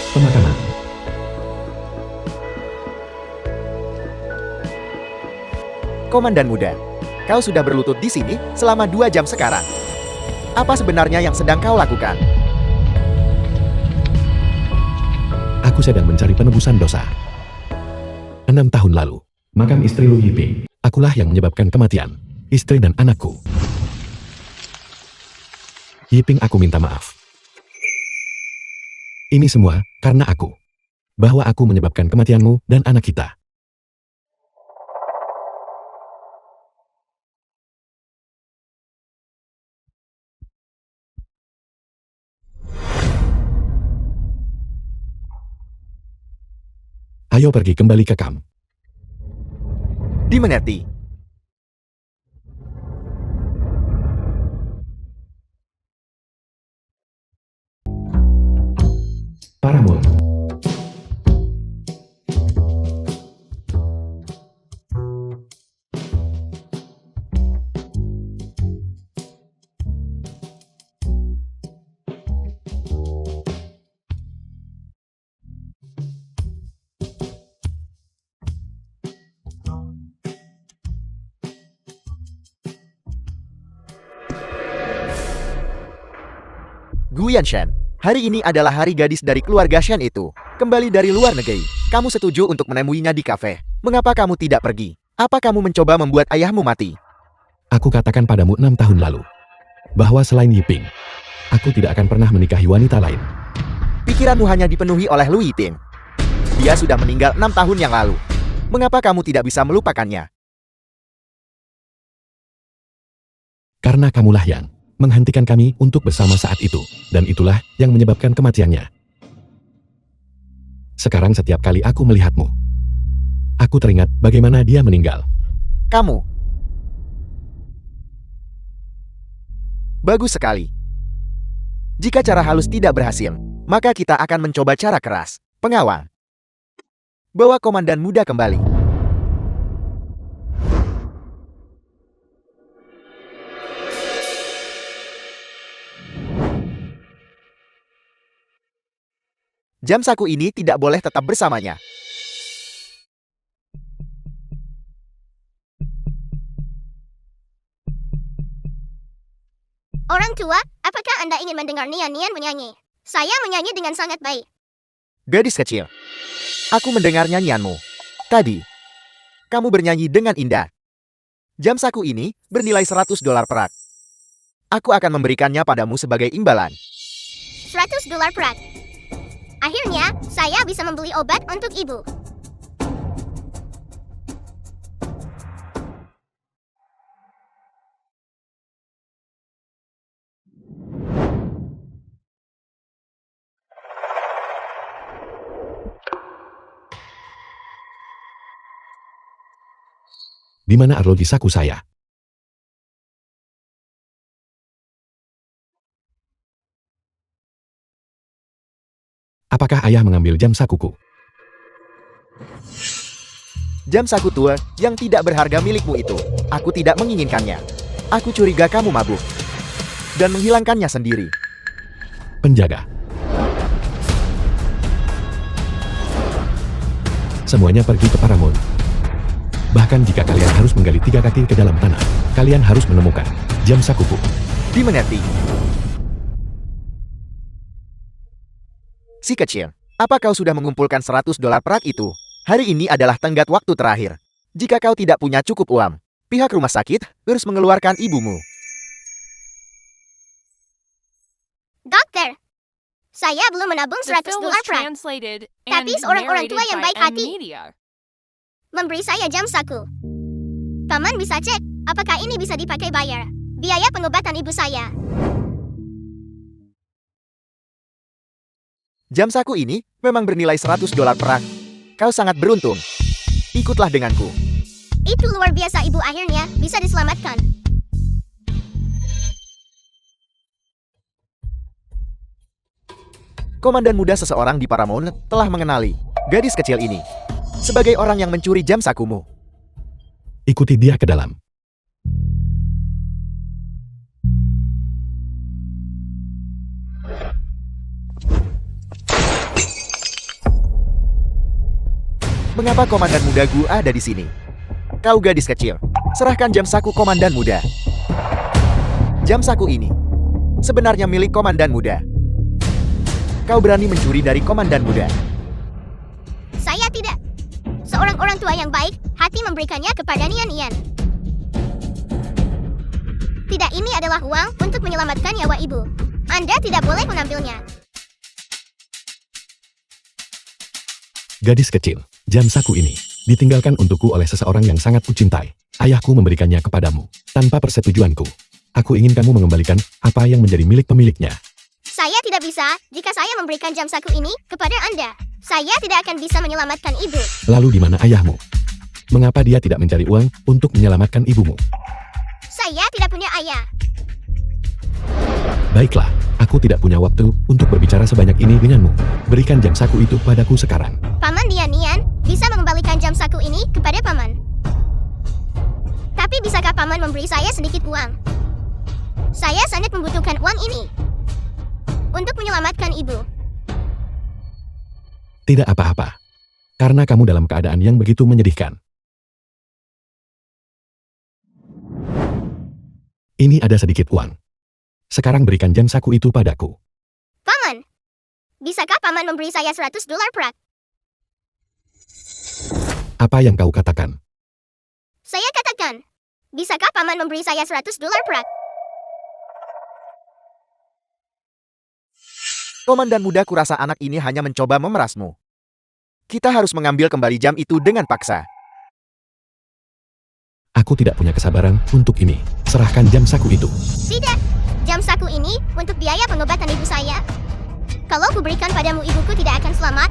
Pemakaman. Komandan muda, kau sudah berlutut di sini selama 2 jam sekarang. Apa sebenarnya yang sedang kau lakukan? Aku sedang mencari penebusan dosa. 6 tahun lalu, makam istri Lu Yiping. Akulah yang menyebabkan kematian istri dan anakku. Yiping, aku minta maaf. Ini semua karena aku. Bahwa aku menyebabkan kematianmu dan anak kita. Ayo pergi kembali ke kamp. Dimengerti. Paramount. Guyan Shen, hari ini adalah hari gadis dari keluarga Shen itu. Kembali dari luar negeri. Kamu setuju untuk menemuinya di kafe. Mengapa kamu tidak pergi? Apa kamu mencoba membuat ayahmu mati? Aku katakan padamu 6 tahun lalu. Bahwa selain Yiping, aku tidak akan pernah menikahi wanita lain. Pikiranmu hanya dipenuhi oleh Lu Yiping. Dia sudah meninggal 6 tahun yang lalu. Mengapa kamu tidak bisa melupakannya? Karena kamulah yang menghentikan kami untuk bersama saat itu. Dan itulah yang menyebabkan kematiannya. Sekarang setiap kali aku melihatmu, aku teringat bagaimana dia meninggal. Kamu. Bagus sekali. Jika cara halus tidak berhasil, maka kita akan mencoba cara keras. Pengawal. Bawa komandan muda kembali. Jam saku ini tidak boleh tetap bersamanya. Orang tua, apakah Anda ingin mendengar Nian-Nian menyanyi? Saya menyanyi dengan sangat baik. Gadis kecil, aku mendengar nyanyianmu. Tadi, kamu bernyanyi dengan indah. Jam saku ini bernilai $100 perak. Aku akan memberikannya padamu sebagai imbalan. $100 perak. Akhirnya, saya bisa membeli obat untuk ibu. Di mana arloji saku saya? Apakah ayah mengambil jam sakuku? Jam saku tua yang tidak berharga milikmu itu. Aku tidak menginginkannya. Aku curiga kamu mabuk. Dan menghilangkannya sendiri. Penjaga. Semuanya pergi ke Paramount. Bahkan jika kalian harus menggali 3 kaki ke dalam tanah, kalian harus menemukan jam sakuku. Dimengerti. Si kecil, apa kau sudah mengumpulkan $100 perak itu? Hari ini adalah tenggat waktu terakhir. Jika kau tidak punya cukup uang, pihak rumah sakit harus mengeluarkan ibumu. Dokter, saya belum menabung The $100 film was perak. translated Tapi and seorang orang tua narrated yang by baik hati. Media. Memberi saya jam saku. Paman bisa cek, apakah ini bisa dipakai bayar biaya pengobatan ibu saya. Jam saku ini memang bernilai $100 perak. Kau sangat beruntung. Ikutlah denganku. Itu luar biasa, ibu akhirnya bisa diselamatkan. Komandan muda seseorang di Paramount telah mengenali gadis kecil ini sebagai orang yang mencuri jam sakumu. Ikuti dia ke dalam. Mengapa Komandan Muda Gu ada di sini? Kau gadis kecil, serahkan jam saku Komandan Muda. Jam saku ini sebenarnya milik Komandan Muda. Kau berani mencuri dari Komandan Muda. Saya tidak. Seorang orang tua yang baik, hati memberikannya kepada Nian. Tidak, ini adalah uang untuk menyelamatkan nyawa ibu. Anda tidak boleh mengambilnya. Gadis kecil, jam saku ini ditinggalkan untukku oleh seseorang yang sangat kucintai. Ayahku memberikannya kepadamu tanpa persetujuanku. Aku ingin kamu mengembalikan apa yang menjadi milik pemiliknya. Saya tidak bisa jika saya memberikan jam saku ini kepada Anda. Saya tidak akan bisa menyelamatkan ibu. Lalu di mana ayahmu? Mengapa dia tidak mencari uang untuk menyelamatkan ibumu? Saya tidak punya ayah. Baiklah, aku tidak punya waktu untuk berbicara sebanyak ini denganmu. Berikan jam saku itu padaku sekarang. Paman Nian bisa mengembalikan jam saku ini kepada Paman. Tapi bisakah Paman memberi saya sedikit uang? Saya sangat membutuhkan uang ini untuk menyelamatkan ibu. Tidak apa-apa. Karena kamu dalam keadaan yang begitu menyedihkan. Ini ada sedikit uang. Sekarang berikan jam saku itu padaku. Paman, bisakah Paman memberi saya $100 perak? Apa yang kau katakan? Saya katakan, bisakah Paman memberi saya $100 perak? Komandan Muda, kurasa anak ini hanya mencoba memerasmu. Kita harus mengambil kembali jam itu dengan paksa. Aku tidak punya kesabaran untuk ini. Serahkan jam saku itu. Tidak, jam saku ini untuk biaya pengobatan ibu saya. Kalau kuberikan padamu, ibuku tidak akan selamat.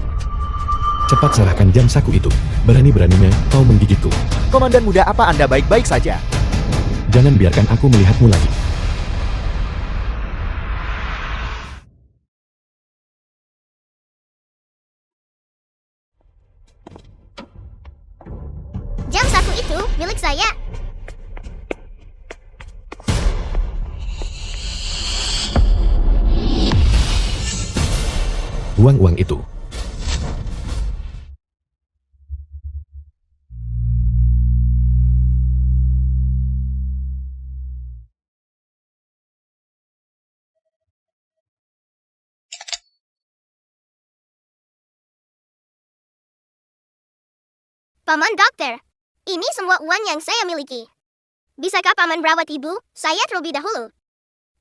Cepat serahkan jam saku itu. Berani-beraninya kau menggigitku. Komandan Muda, apa Anda baik-baik saja? Jangan biarkan aku melihatmu lagi. Jam saku itu milik saya. Uang-uang itu. Paman Dokter, ini semua uang yang saya miliki. Bisakah Paman merawat ibu saya terlebih dahulu?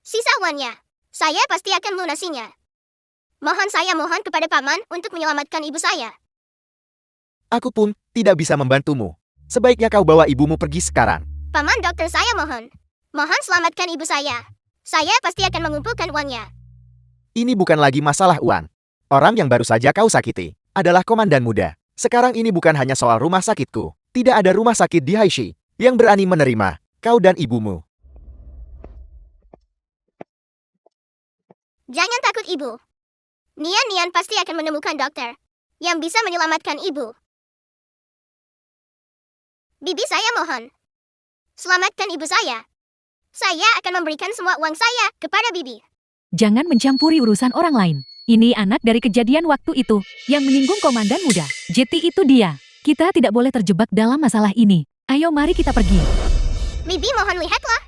Sisa uangnya, saya pasti akan melunasinya. Saya mohon kepada Paman untuk menyelamatkan ibu saya. Aku pun tidak bisa membantumu. Sebaiknya kau bawa ibumu pergi sekarang. Paman Dokter, saya mohon. Mohon selamatkan ibu saya. Saya pasti akan mengumpulkan uangnya. Ini bukan lagi masalah uang. Orang yang baru saja kau sakiti adalah Komandan Muda. Sekarang ini bukan hanya soal rumah sakitku. Tidak ada rumah sakit di Haishi yang berani menerima kau dan ibumu. Jangan takut, Ibu. Nian pasti akan menemukan dokter yang bisa menyelamatkan ibu. Bibi, saya mohon. Selamatkan ibu saya. Saya akan memberikan semua uang saya kepada Bibi. Jangan mencampuri urusan orang lain. Ini anak dari kejadian waktu itu yang menyinggung Komandan Muda. Jetty itu dia. Kita tidak boleh terjebak dalam masalah ini. Ayo mari kita pergi. Bibi, mohon lihatlah.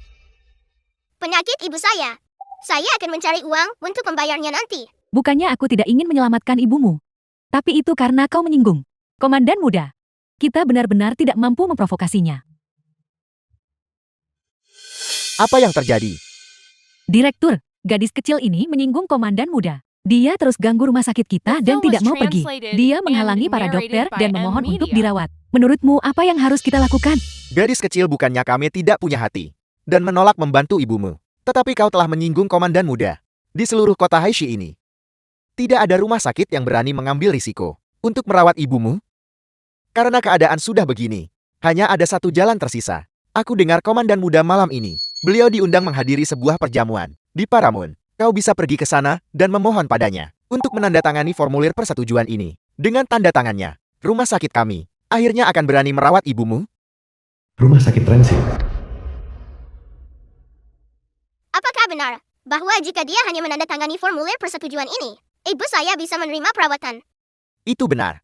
Penyakit ibu saya. Saya akan mencari uang untuk membayarnya nanti. Bukannya aku tidak ingin menyelamatkan ibumu. Tapi itu karena kau menyinggung Komandan Muda. Kita benar-benar tidak mampu memprovokasinya. Apa yang terjadi? Direktur, gadis kecil ini menyinggung Komandan Muda. Dia terus ganggu rumah sakit kita dan tidak mau pergi. Dia menghalangi para dokter dan memohon untuk dirawat. Menurutmu apa yang harus kita lakukan? Gadis kecil, bukannya kami tidak punya hati dan menolak membantu ibumu. Tetapi kau telah menyinggung Komandan Muda. Di seluruh kota Haishi ini, tidak ada rumah sakit yang berani mengambil risiko untuk merawat ibumu. Karena keadaan sudah begini, hanya ada satu jalan tersisa. Aku dengar Komandan Muda malam ini, beliau diundang menghadiri sebuah perjamuan di Paramount. Kau bisa pergi ke sana dan memohon padanya untuk menandatangani formulir persetujuan ini. Dengan tanda tangannya, rumah sakit kami akhirnya akan berani merawat ibumu. Rumah sakit Transit. Apakah benar bahwa jika dia hanya menandatangani formulir persetujuan ini, ibu saya bisa menerima perawatan? Itu benar.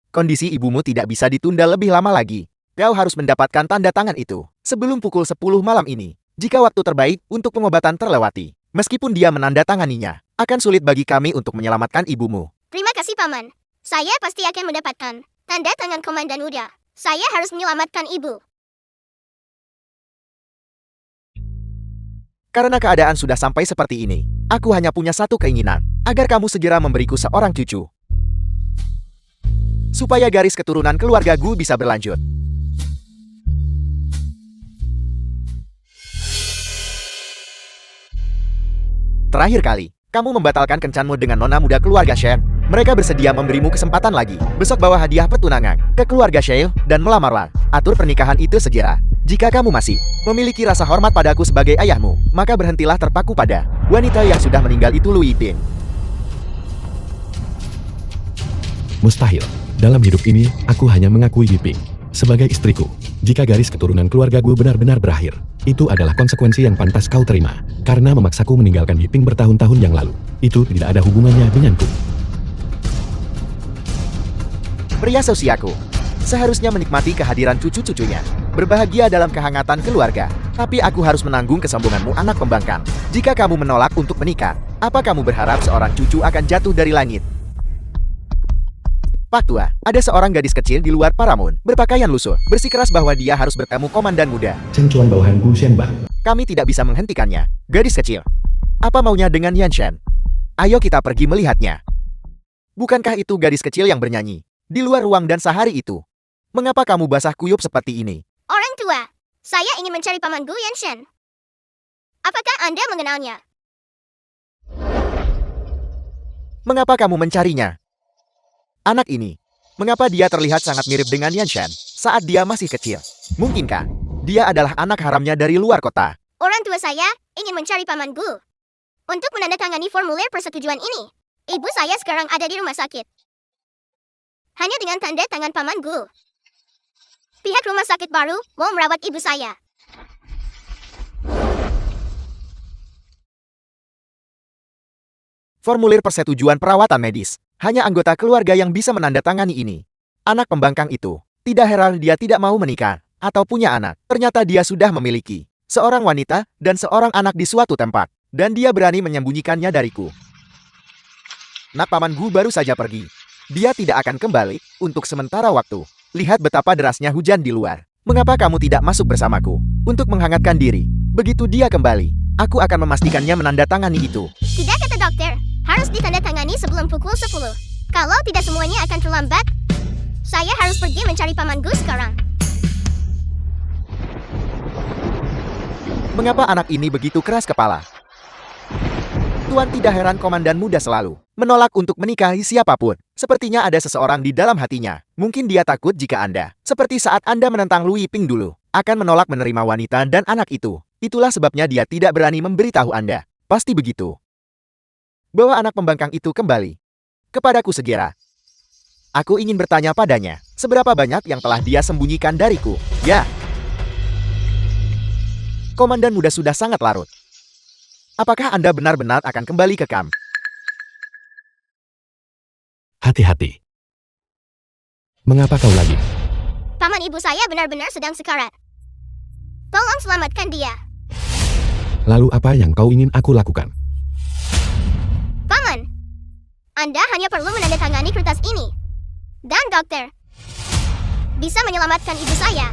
Kondisi ibumu tidak bisa ditunda lebih lama lagi. Kau harus mendapatkan tanda tangan itu sebelum pukul 10 malam ini. Jika waktu terbaik untuk pengobatan terlewati, meskipun dia menandatanganinya, akan sulit bagi kami untuk menyelamatkan ibumu. Terima kasih, Paman. Saya pasti akan mendapatkan tanda tangan Komandan Muda. Saya harus menyelamatkan ibu. Karena keadaan sudah sampai seperti ini, aku hanya punya satu keinginan, agar kamu segera memberiku seorang cucu. Supaya garis keturunan keluarga Gu bisa berlanjut. Terakhir kali, kamu membatalkan kencanmu dengan nona muda keluarga Shen. Mereka bersedia memberimu kesempatan lagi. Besok bawa hadiah pertunangan ke keluarga Shale dan melamarlah. Atur pernikahan itu segera. Jika kamu masih memiliki rasa hormat padaku sebagai ayahmu, maka berhentilah terpaku pada wanita yang sudah meninggal itu, Lu Yiping. Mustahil. Dalam hidup ini, aku hanya mengakui Yiping sebagai istriku. Jika garis keturunan keluarga gue benar-benar berakhir, itu adalah konsekuensi yang pantas kau terima. Karena memaksaku meninggalkan Yiping bertahun-tahun yang lalu. Itu tidak ada hubungannya denganku. Pria seusiaku seharusnya menikmati kehadiran cucu-cucunya, berbahagia dalam kehangatan keluarga. Tapi aku harus menanggung kesombonganmu, anak pembangkang. Jika kamu menolak untuk menikah, apa kamu berharap seorang cucu akan jatuh dari langit? Pak Tua, ada seorang gadis kecil di luar Paramount, berpakaian lusuh, bersikeras bahwa dia harus bertemu Komandan Muda. Cencuan bawahan Gu Shenbang. Kami tidak bisa menghentikannya. Gadis kecil, apa maunya dengan Yan Shen? Ayo kita pergi melihatnya. Bukankah itu gadis kecil yang bernyanyi di luar ruang dan sehari itu? Mengapa kamu basah kuyup seperti ini? Orang tua, saya ingin mencari Paman Gu Yanshen. Apakah Anda mengenalnya? Mengapa kamu mencarinya? Anak ini, mengapa dia terlihat sangat mirip dengan Yan Shen saat dia masih kecil? Mungkinkah dia adalah anak haramnya dari luar kota? Orang tua saya ingin mencari Paman Gu untuk menandatangani formulir persetujuan ini. Ibu saya sekarang ada di rumah sakit. Hanya dengan tanda tangan Paman Gu, pihak rumah sakit baru mau merawat ibu saya. Formulir persetujuan perawatan medis. Hanya anggota keluarga yang bisa menandatangani ini. Anak pembangkang itu, tidak heran dia tidak mau menikah atau punya anak. Ternyata dia sudah memiliki seorang wanita dan seorang anak di suatu tempat. Dan dia berani menyembunyikannya dariku. Nak Paman Gu baru saja pergi. Dia tidak akan kembali untuk sementara waktu. Lihat betapa derasnya hujan di luar. Mengapa kamu tidak masuk bersamaku untuk menghangatkan diri? Begitu dia kembali, aku akan memastikannya menandatangani itu. Tidak, kata dokter. Harus ditandatangani sebelum pukul 10. Kalau tidak semuanya akan terlambat. Saya harus pergi mencari Paman Gu sekarang. Mengapa anak ini begitu keras kepala? Tuan, tidak heran Komandan Muda selalu menolak untuk menikahi siapapun. Sepertinya ada seseorang di dalam hatinya. Mungkin dia takut jika Anda, seperti saat Anda menentang Lu Yiping dulu, akan menolak menerima wanita dan anak itu. Itulah sebabnya dia tidak berani memberitahu Anda. Pasti begitu. Bawa anak pembangkang itu kembali kepadaku segera. Aku ingin bertanya padanya, seberapa banyak yang telah dia sembunyikan dariku. Ya. Komandan Muda sudah sangat larut. Apakah Anda benar-benar akan kembali ke kamp? Hati-hati. Mengapa kau lagi? Paman ibu saya benar-benar sedang sekarat. Tolong selamatkan dia. Lalu apa yang kau ingin aku lakukan? Paman, Anda hanya perlu menandatangani kertas ini. Dan dokter bisa menyelamatkan ibu saya.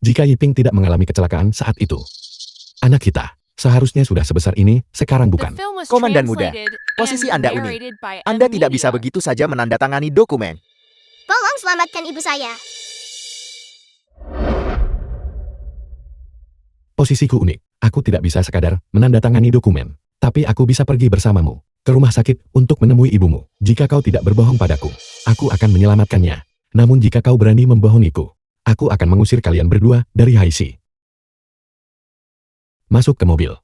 Jika Yiping tidak mengalami kecelakaan saat itu, anak kita seharusnya sudah sebesar ini, sekarang bukan. Komandan Muda, posisi Anda unik. Anda tidak bisa begitu saja menandatangani dokumen. Tolong selamatkan ibu saya. Posisiku unik. Aku tidak bisa sekadar menandatangani dokumen. Tapi aku bisa pergi bersamamu ke rumah sakit untuk menemui ibumu. Jika kau tidak berbohong padaku, aku akan menyelamatkannya. Namun jika kau berani membohongiku, aku akan mengusir kalian berdua dari Haisi. Masuk ke mobil.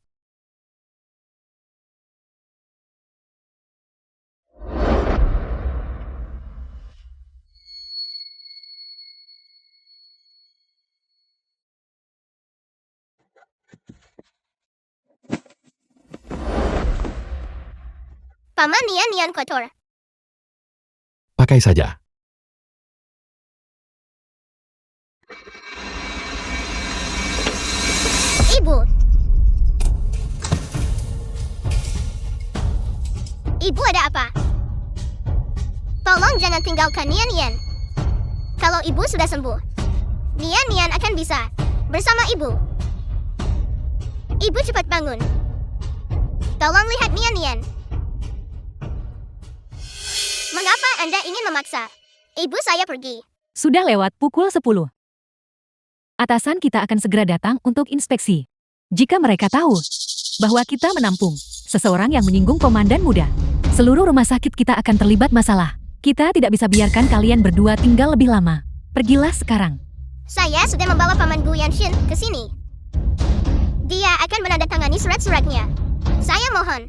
Paman Nian kotor. Pakai saja. Ibu. Ibu ada apa? Tolong jangan tinggalkan Nian. Kalau ibu sudah sembuh, Nian akan bisa bersama ibu. Ibu cepat bangun. Tolong lihat Nian. Mengapa Anda ingin memaksa ibu saya pergi? Sudah lewat pukul 10. Atasan kita akan segera datang untuk inspeksi. Jika mereka tahu bahwa kita menampung seseorang yang menyinggung komandan muda, seluruh rumah sakit kita akan terlibat masalah. Kita tidak bisa biarkan kalian berdua tinggal lebih lama. Pergilah sekarang. Saya sudah membawa Paman Gu Yanshin ke sini. Dia akan menandatangani surat-suratnya. Saya mohon,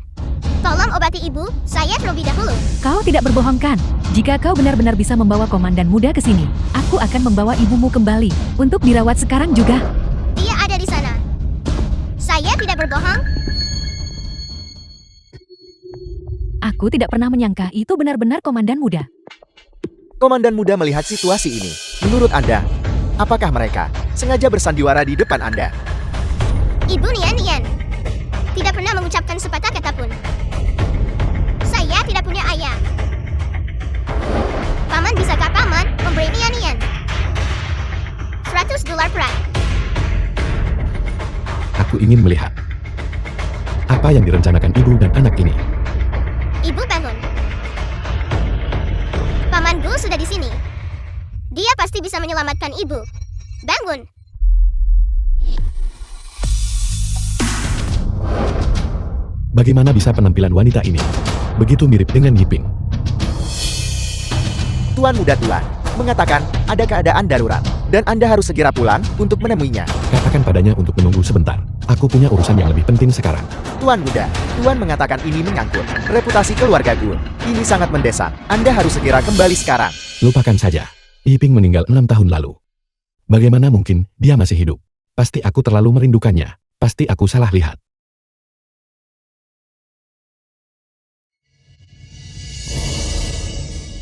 tolong obati ibu saya terlebih dahulu. Kau tidak berbohong kan? Jika kau benar-benar bisa membawa komandan muda ke sini, aku akan membawa ibumu kembali untuk dirawat sekarang juga. Dia ada di sana. Saya tidak berbohong. Aku tidak pernah menyangka itu benar-benar komandan muda. Komandan muda melihat situasi ini. Menurut Anda, apakah mereka sengaja bersandiwara di depan Anda? Ibu Nian tidak pernah mengucapkan sepatah kata pun. Saya tidak punya ayah. Paman, bisakah Paman memberi Nian $100 perak? Aku ingin melihat apa yang direncanakan ibu dan anak ini. Ibu bangun. Paman Gu sudah di sini. Dia pasti bisa menyelamatkan ibu. Bangun. Bagaimana bisa penampilan wanita ini begitu mirip dengan Yiping? Tuan muda tua mengatakan ada keadaan darurat dan Anda harus segera pulang untuk menemuinya. Katakan padanya untuk menunggu sebentar. Aku punya urusan yang lebih penting sekarang. Tuan muda, Tuan mengatakan ini menyangkut reputasi keluarga Gu. Ini sangat mendesak. Anda harus segera kembali sekarang. Lupakan saja. Yiping meninggal 6 tahun lalu. Bagaimana mungkin dia masih hidup? Pasti aku terlalu merindukannya. Pasti aku salah lihat.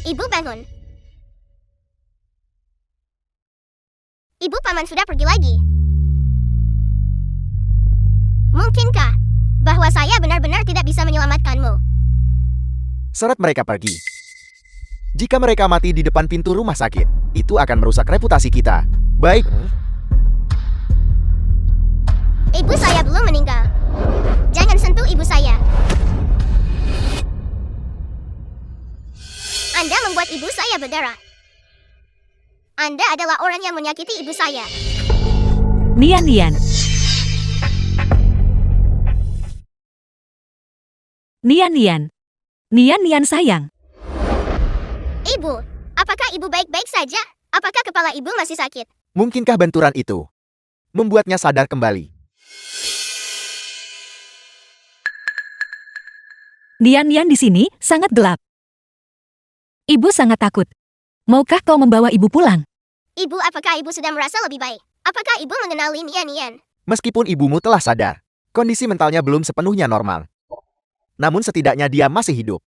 Ibu bangun. Ibu, Paman sudah pergi lagi. Mungkinkah bahwa saya benar-benar tidak bisa menyelamatkanmu? Seret mereka pergi. Jika mereka mati di depan pintu rumah sakit, itu akan merusak reputasi kita. Baik. Ibu saya belum meninggal. Jangan sentuh ibu saya. Anda membuat ibu saya berdarah. Anda adalah orang yang menyakiti ibu saya. Nian. Nian sayang. Ibu, apakah ibu baik-baik saja? Apakah kepala ibu masih sakit? Mungkinkah benturan itu membuatnya sadar kembali? Nian di sini sangat gelap. Ibu sangat takut. Maukah kau membawa ibu pulang? Ibu, apakah ibu sudah merasa lebih baik? Apakah ibu mengenali Nian? Meskipun ibumu telah sadar, kondisi mentalnya belum sepenuhnya normal. Namun setidaknya dia masih hidup.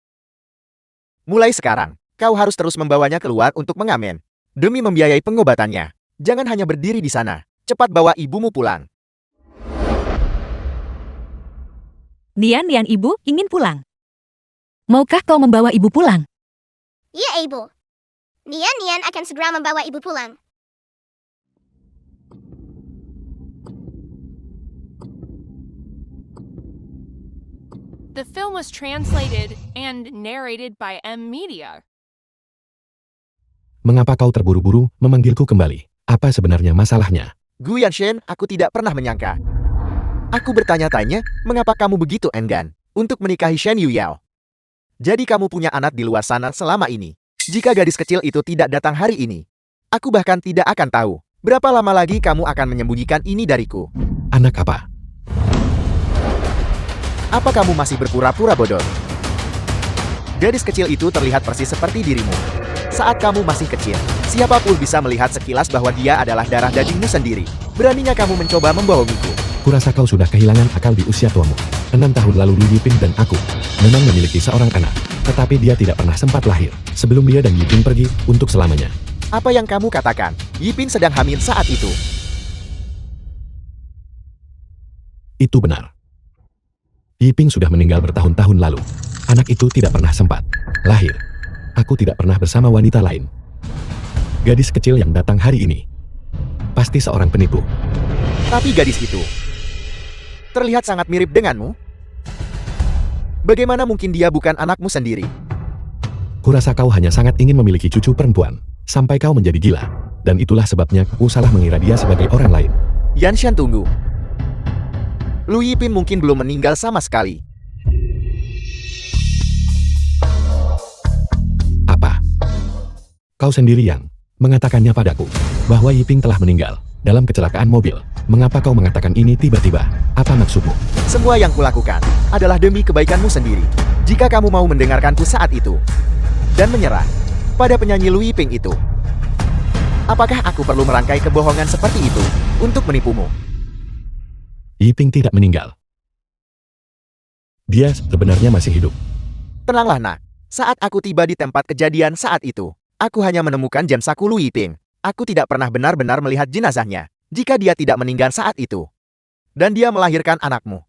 Mulai sekarang, kau harus terus membawanya keluar untuk mengamen. Demi membiayai pengobatannya. Jangan hanya berdiri di sana. Cepat bawa ibumu pulang. Nian, ibu ingin pulang. Maukah kau membawa ibu pulang? Ya, ibu. Nian akan segera membawa ibu pulang. The film was translated and narrated by M Media. Mengapa kau terburu-buru memanggilku kembali? Apa sebenarnya masalahnya? Gu Yanshin, aku tidak pernah menyangka. Aku bertanya-tanya, mengapa kamu begitu enggan untuk menikahi Shen Yuyao? Jadi kamu punya anak di luar sana selama ini. Jika gadis kecil itu tidak datang hari ini, aku bahkan tidak akan tahu berapa lama lagi kamu akan menyembunyikan ini dariku. Anak apa? Apa kamu masih berpura-pura bodoh? Gadis kecil itu terlihat persis seperti dirimu. Saat kamu masih kecil, siapapun bisa melihat sekilas bahwa dia adalah darah dagingmu sendiri. Beraninya kamu mencoba membohongiku. Kurasa kau sudah kehilangan akal di usia tuamu. 6 tahun lalu Lu Yiping dan aku memang memiliki seorang anak, tetapi dia tidak pernah sempat lahir sebelum dia dan Yiping pergi untuk selamanya. Apa yang kamu katakan? Yiping sedang hamil saat itu. Itu benar. Yiping sudah meninggal bertahun-tahun lalu. Anak itu tidak pernah sempat lahir. Aku tidak pernah bersama wanita lain. Gadis kecil yang datang hari ini pasti seorang penipu. Tapi gadis itu terlihat sangat mirip denganmu. Bagaimana mungkin dia bukan anakmu sendiri? Kurasa kau hanya sangat ingin memiliki cucu perempuan, sampai kau menjadi gila. Dan itulah sebabnya aku salah mengira dia sebagai orang lain. Yanshan, tunggu. Lu Yiping mungkin belum meninggal sama sekali. Apa? Kau sendiri yang mengatakannya padaku, bahwa Yiping telah meninggal dalam kecelakaan mobil. Mengapa kau mengatakan ini tiba-tiba? Apa maksudmu? Semua yang kulakukan adalah demi kebaikanmu sendiri. Jika kamu mau mendengarkanku saat itu dan menyerah pada penyanyi Lu Yiping itu, apakah aku perlu merangkai kebohongan seperti itu untuk menipumu? Yiping tidak meninggal. Dia sebenarnya masih hidup. Tenanglah nak, saat aku tiba di tempat kejadian saat itu, aku hanya menemukan jam saku Lu Yiping. Aku tidak pernah benar-benar melihat jenazahnya. Jika dia tidak meninggal saat itu, dan dia melahirkan anakmu,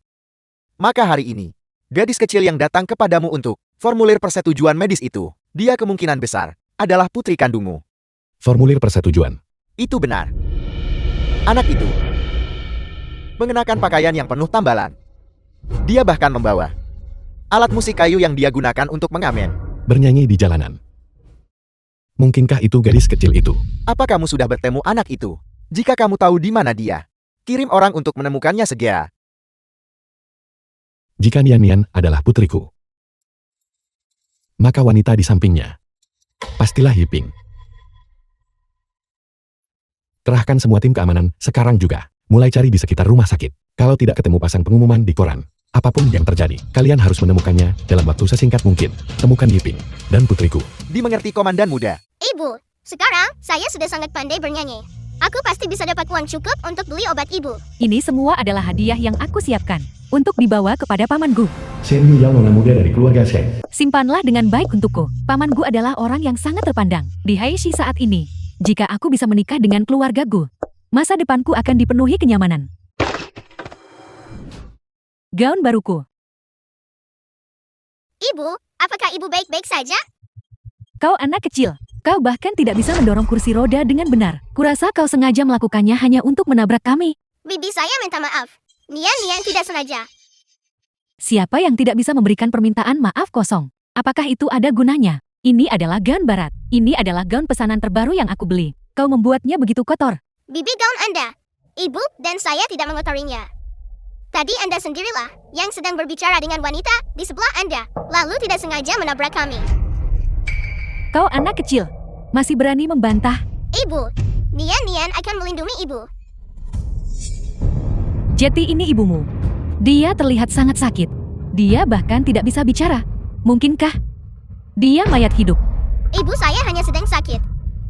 maka hari ini, gadis kecil yang datang kepadamu untuk formulir persetujuan medis itu, dia kemungkinan besar adalah putri kandungmu. Formulir persetujuan. Itu benar. Anak itu mengenakan pakaian yang penuh tambalan. Dia bahkan membawa alat musik kayu yang dia gunakan untuk mengamen. Bernyanyi di jalanan. Mungkinkah itu gadis kecil itu? Apa kamu sudah bertemu anak itu? Jika kamu tahu di mana dia, kirim orang untuk menemukannya segera. Jika Nian adalah putriku, maka wanita di sampingnya pastilah Yiping. Kerahkan semua tim keamanan sekarang juga. Mulai cari di sekitar rumah sakit. Kalau tidak ketemu pasang pengumuman di koran, apapun yang terjadi, kalian harus menemukannya dalam waktu sesingkat mungkin. Temukan Yiping dan putriku. Dimengerti, Komandan Muda. Ibu, sekarang saya sudah sangat pandai bernyanyi. Aku pasti bisa dapat uang cukup untuk beli obat ibu. Ini semua adalah hadiah yang aku siapkan untuk dibawa kepada Paman Gu. Shen Yu yang nona muda dari keluarga Shen. Simpanlah dengan baik untukku. Paman Gu adalah orang yang sangat terpandang di Haishi saat ini. Jika aku bisa menikah dengan keluarga Gu, masa depanku akan dipenuhi kenyamanan. Gaun baruku. Ibu, apakah ibu baik-baik saja? Kau anak kecil. Kau bahkan tidak bisa mendorong kursi roda dengan benar. Kurasa kau sengaja melakukannya hanya untuk menabrak kami. Bibi saya minta maaf. Nian tidak sengaja. Siapa yang tidak bisa memberikan permintaan maaf kosong? Apakah itu ada gunanya? Ini adalah gaun barat. Ini adalah gaun pesanan terbaru yang aku beli. Kau membuatnya begitu kotor. Bibi gaun Anda. Ibu dan saya tidak mengotorinya. Tadi Anda sendirilah yang sedang berbicara dengan wanita di sebelah Anda, lalu tidak sengaja menabrak kami. Kau anak kecil, masih berani membantah. Ibu, Nian akan melindungi ibu. Jeti ini ibumu. Dia terlihat sangat sakit. Dia bahkan tidak bisa bicara. Mungkinkah dia mayat hidup? Ibu saya hanya sedang sakit.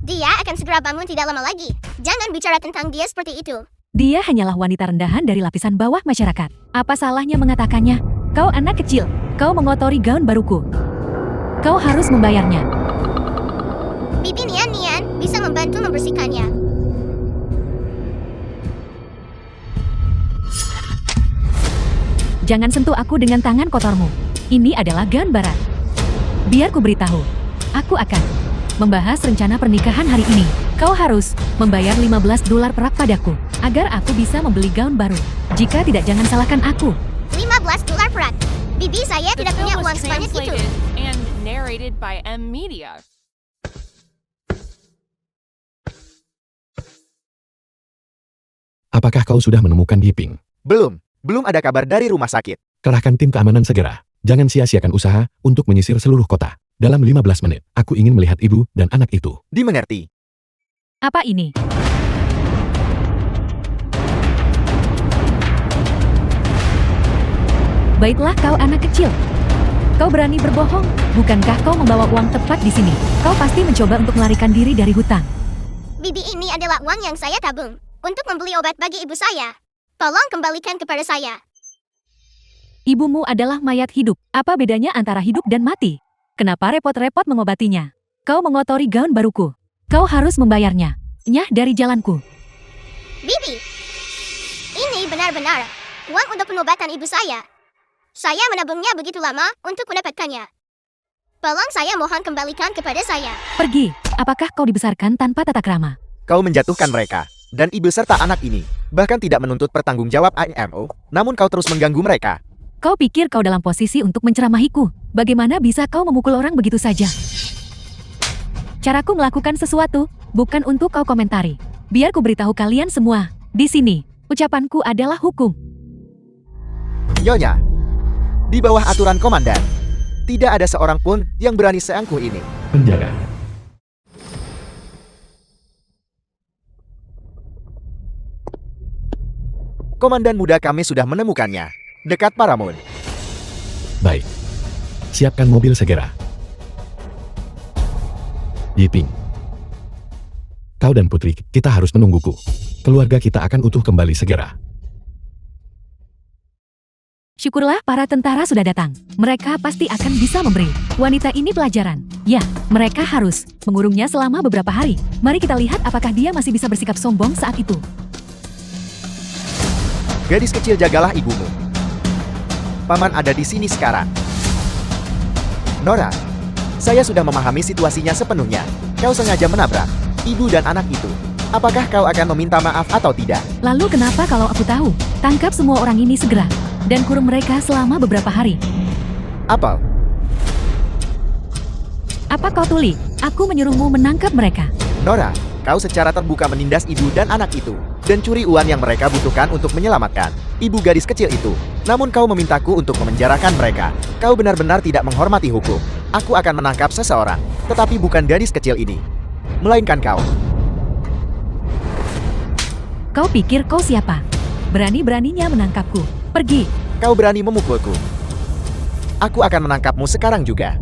Dia akan segera bangun tidak lama lagi. Jangan bicara tentang dia seperti itu. Dia hanyalah wanita rendahan dari lapisan bawah masyarakat. Apa salahnya mengatakannya? Kau anak kecil, kau mengotori gaun baruku. Kau harus membayarnya. Bibi Nian bisa membantu membersihkannya. Jangan sentuh aku dengan tangan kotormu. Ini adalah gaun barat. Biar ku beritahu. Aku akan membahas rencana pernikahan hari ini. Kau harus membayar $15 perak padaku, agar aku bisa membeli gaun baru. Jika tidak, jangan salahkan aku. $15 perak. Bibi saya The tidak punya film uang was sebanyak itu. translated and narrated by M Media. Apakah kau sudah menemukan Yiping? Belum ada kabar dari rumah sakit. Kerahkan tim keamanan segera. Jangan sia-siakan usaha untuk menyisir seluruh kota. Dalam 15 menit, aku ingin melihat ibu dan anak itu. Dimengerti. Apa ini? Baiklah kau anak kecil. Kau berani berbohong? Bukankah kau membawa uang tepat di sini? Kau pasti mencoba untuk melarikan diri dari hutang. Bibi ini adalah uang yang saya tabung untuk membeli obat bagi ibu saya. Tolong kembalikan kepada saya. Ibumu adalah mayat hidup. Apa bedanya antara hidup dan mati? Kenapa repot-repot mengobatinya? Kau mengotori gaun baruku. Kau harus membayarnya. Nyah dari jalanku. Bibi, ini benar-benar uang untuk pengobatan ibu saya. Saya menabungnya begitu lama untuk mendapatkannya. Tolong saya mohon kembalikan kepada saya. Pergi. Apakah kau dibesarkan tanpa tata krama? Kau menjatuhkan mereka, dan ibu serta anak ini, bahkan tidak menuntut pertanggungjawab IMO, namun kau terus mengganggu mereka. Kau pikir kau dalam posisi untuk menceramahiku? Bagaimana bisa kau memukul orang begitu saja? Caraku melakukan sesuatu, bukan untuk kau komentari. Biar ku beritahu kalian semua. Di sini, ucapanku adalah hukum. Nyonya, di bawah aturan komandan, tidak ada seorang pun yang berani seangkuh ini. Penjaga. Komandan muda kami sudah menemukannya, dekat Paramount. Baik. Siapkan mobil segera. Yiping. Kau dan Putri, kita harus menungguku. Keluarga kita akan utuh kembali segera. Syukurlah para tentara sudah datang. Mereka pasti akan bisa memberi wanita ini pelajaran. Ya, mereka harus mengurungnya selama beberapa hari. Mari kita lihat apakah dia masih bisa bersikap sombong saat itu. Gadis kecil, jagalah ibumu. Paman ada di sini sekarang. Nora, saya sudah memahami situasinya sepenuhnya. Kau sengaja menabrak ibu dan anak itu. Apakah kau akan meminta maaf atau tidak? Lalu kenapa kalau aku tahu? Tangkap semua orang ini segera. Dan kurung mereka selama beberapa hari. Apel, Apa kau tuli? Aku menyuruhmu menangkap mereka. Nora, kau secara terbuka menindas ibu dan anak itu, dan curi uang yang mereka butuhkan untuk menyelamatkan ibu gadis kecil itu. Namun kau memintaku untuk memenjarakan mereka. Kau benar-benar tidak menghormati hukum. Aku akan menangkap seseorang, tetapi bukan gadis kecil ini, melainkan kau. Kau pikir kau siapa? Berani-beraninya menangkapku. Pergi. Kau berani memukulku. Aku akan menangkapmu sekarang juga.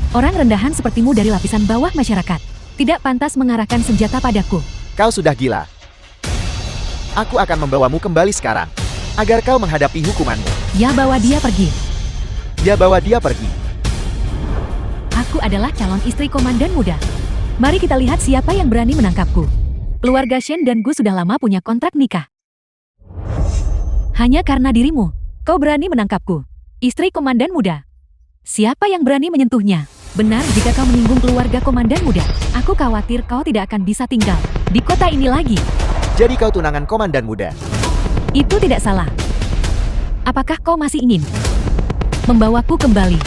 Orang rendahan sepertimu dari lapisan bawah masyarakat tidak pantas mengarahkan senjata padaku. Kau sudah gila. Aku akan membawamu kembali sekarang, agar kau menghadapi hukumanmu. Ya, bawa dia pergi. Ya, bawa dia pergi. Aku adalah calon istri komandan muda. Mari kita lihat siapa yang berani menangkapku. Keluarga Shen dan Gu sudah lama punya kontrak nikah. Hanya karena dirimu, kau berani menangkapku. Istri komandan muda. Siapa yang berani menyentuhnya? Benar jika kau menyinggung keluarga komandan muda. Aku khawatir kau tidak akan bisa tinggal di kota ini lagi. Jadi kau tunangan komandan muda. Itu tidak salah. Apakah kau masih ingin membawaku kembali?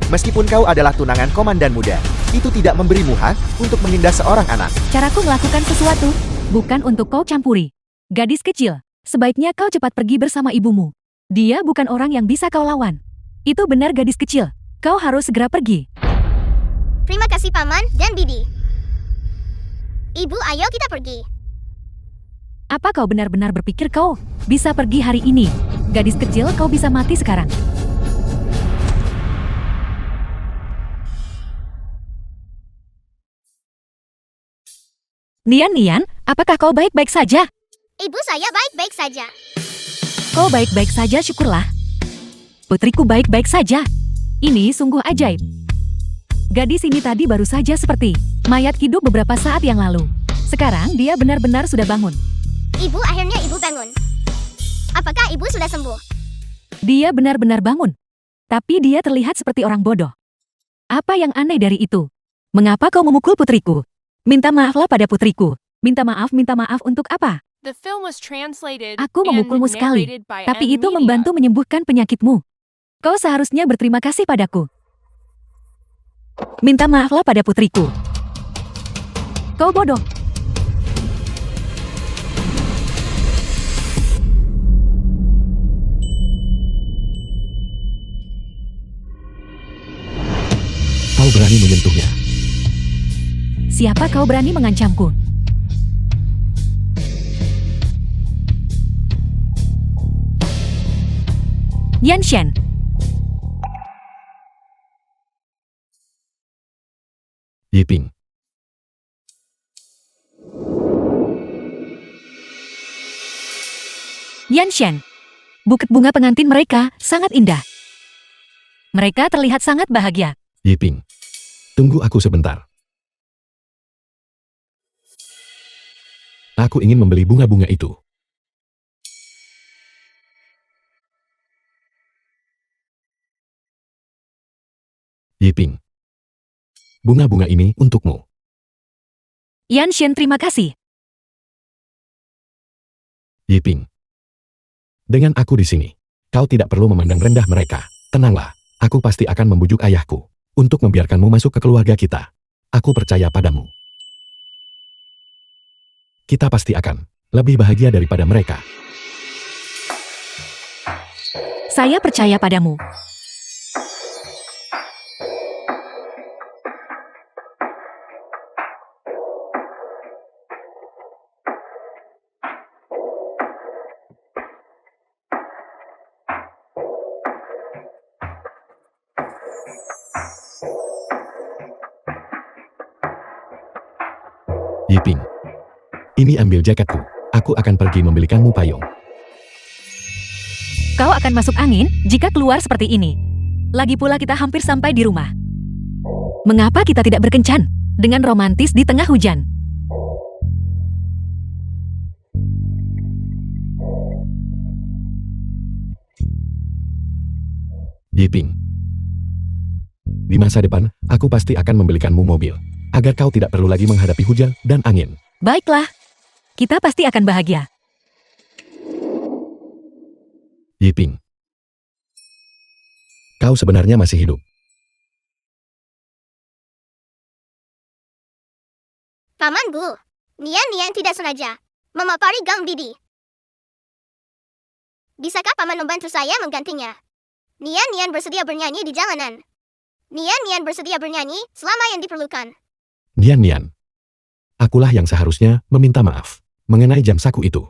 Meskipun kau adalah tunangan komandan muda, itu tidak memberimu hak untuk menindas seorang anak. Caraku melakukan sesuatu, bukan untuk kau campuri. Gadis kecil, sebaiknya kau cepat pergi bersama ibumu. Dia bukan orang yang bisa kau lawan. Itu benar gadis kecil, kau harus segera pergi. Terima kasih Paman dan Bibi. Ibu, ayo kita pergi. Apa kau benar-benar berpikir kau bisa pergi hari ini? Gadis kecil, kau bisa mati sekarang. Nian, apakah kau baik-baik saja? Ibu saya baik-baik saja. Kau baik-baik saja, syukurlah. Putriku baik-baik saja. Ini sungguh ajaib. Gadis ini tadi baru saja seperti mayat hidup beberapa saat yang lalu. Sekarang dia benar-benar sudah bangun. Ibu, akhirnya ibu bangun. Apakah ibu sudah sembuh? Dia benar-benar bangun. Tapi dia terlihat seperti orang bodoh. Apa yang aneh dari itu? Mengapa kau memukul putriku? Minta maaflah pada putriku. Minta maaf untuk apa? The film was translated Aku and memukulmu sekali, narrated by tapi M itu Media. membantu menyembuhkan penyakitmu. Kau seharusnya berterima kasih padaku. Minta maaflah pada putriku. Kau bodoh. Kau berani menyentuhnya. Siapa kau berani mengancamku? Yanshen. Yiping. Yanshen. Bukit bunga pengantin mereka sangat indah. Mereka terlihat sangat bahagia. Yiping. Tunggu aku sebentar. Aku ingin membeli bunga-bunga itu. Yiping. Bunga-bunga ini untukmu. Yanshen, terima kasih. Yiping. Dengan aku di sini, kau tidak perlu memandang rendah mereka. Tenanglah, aku pasti akan membujuk ayahku untuk membiarkanmu masuk ke keluarga kita. Aku percaya padamu. Kita pasti akan lebih bahagia daripada mereka. Saya percaya padamu. Yiping. Ini ambil jaketku. Aku akan pergi membelikanmu payung. Kau akan masuk angin jika keluar seperti ini. Lagi pula kita hampir sampai di rumah. Mengapa kita tidak berkencan dengan romantis di tengah hujan? Yiping. Di masa depan, aku pasti akan membelikanmu mobil, agar kau tidak perlu lagi menghadapi hujan dan angin. Baiklah, kita pasti akan bahagia. Yiping. Kau sebenarnya masih hidup. Paman Bu, Nian tidak sengaja memapari Gang Didi. Bisakah Paman membantu saya menggantinya? Nian bersedia bernyanyi di jalanan. Nian bersedia bernyanyi selama yang diperlukan. Nian. Akulah yang seharusnya meminta maaf mengenai jam saku itu.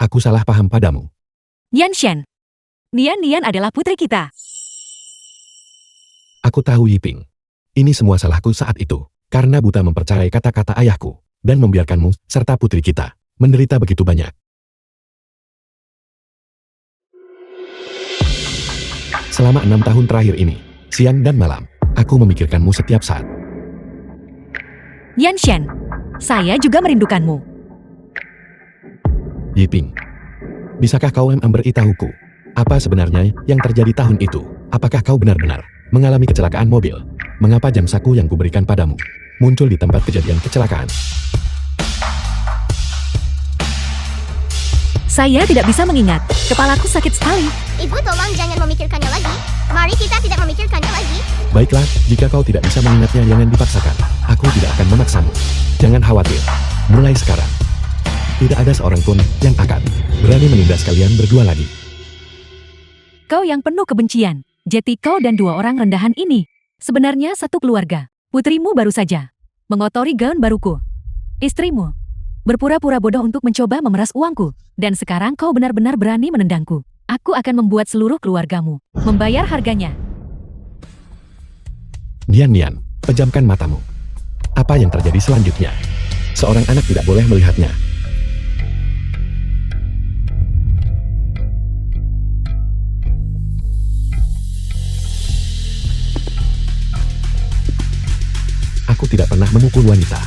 Aku salah paham padamu. Yanshen. Nian adalah putri kita. Aku tahu Yiping. Ini semua salahku saat itu, karena buta mempercayai kata-kata ayahku, dan membiarkanmu, serta putri kita, menderita begitu banyak. Selama 6 tahun terakhir ini, siang dan malam, aku memikirkanmu setiap saat. Yanshen, saya juga merindukanmu. Yiping. Bisakah kau memberitahuku, apa sebenarnya yang terjadi tahun itu? Apakah kau benar-benar mengalami kecelakaan mobil? Mengapa jam saku yang kuberikan padamu muncul di tempat kejadian kecelakaan? Saya tidak bisa mengingat. Kepalaku sakit sekali. Ibu tolong jangan memikirkannya lagi. Mari kita tidak memikirkannya lagi. Baiklah, jika kau tidak bisa mengingatnya jangan dipaksakan. Aku tidak akan memaksamu. Jangan khawatir. Mulai sekarang, tidak ada seorang pun yang akan berani menindas kalian berdua lagi. Kau yang penuh kebencian. Jeti kau dan 2 orang rendahan ini sebenarnya satu keluarga. Putrimu baru saja mengotori gaun baruku. Istrimu berpura-pura bodoh untuk mencoba memeras uangku. Dan sekarang kau benar-benar berani menendangku. Aku akan membuat seluruh keluargamu membayar harganya. Nian, pejamkan matamu. Apa yang terjadi selanjutnya? Seorang anak tidak boleh melihatnya. Aku tidak pernah memukul wanita.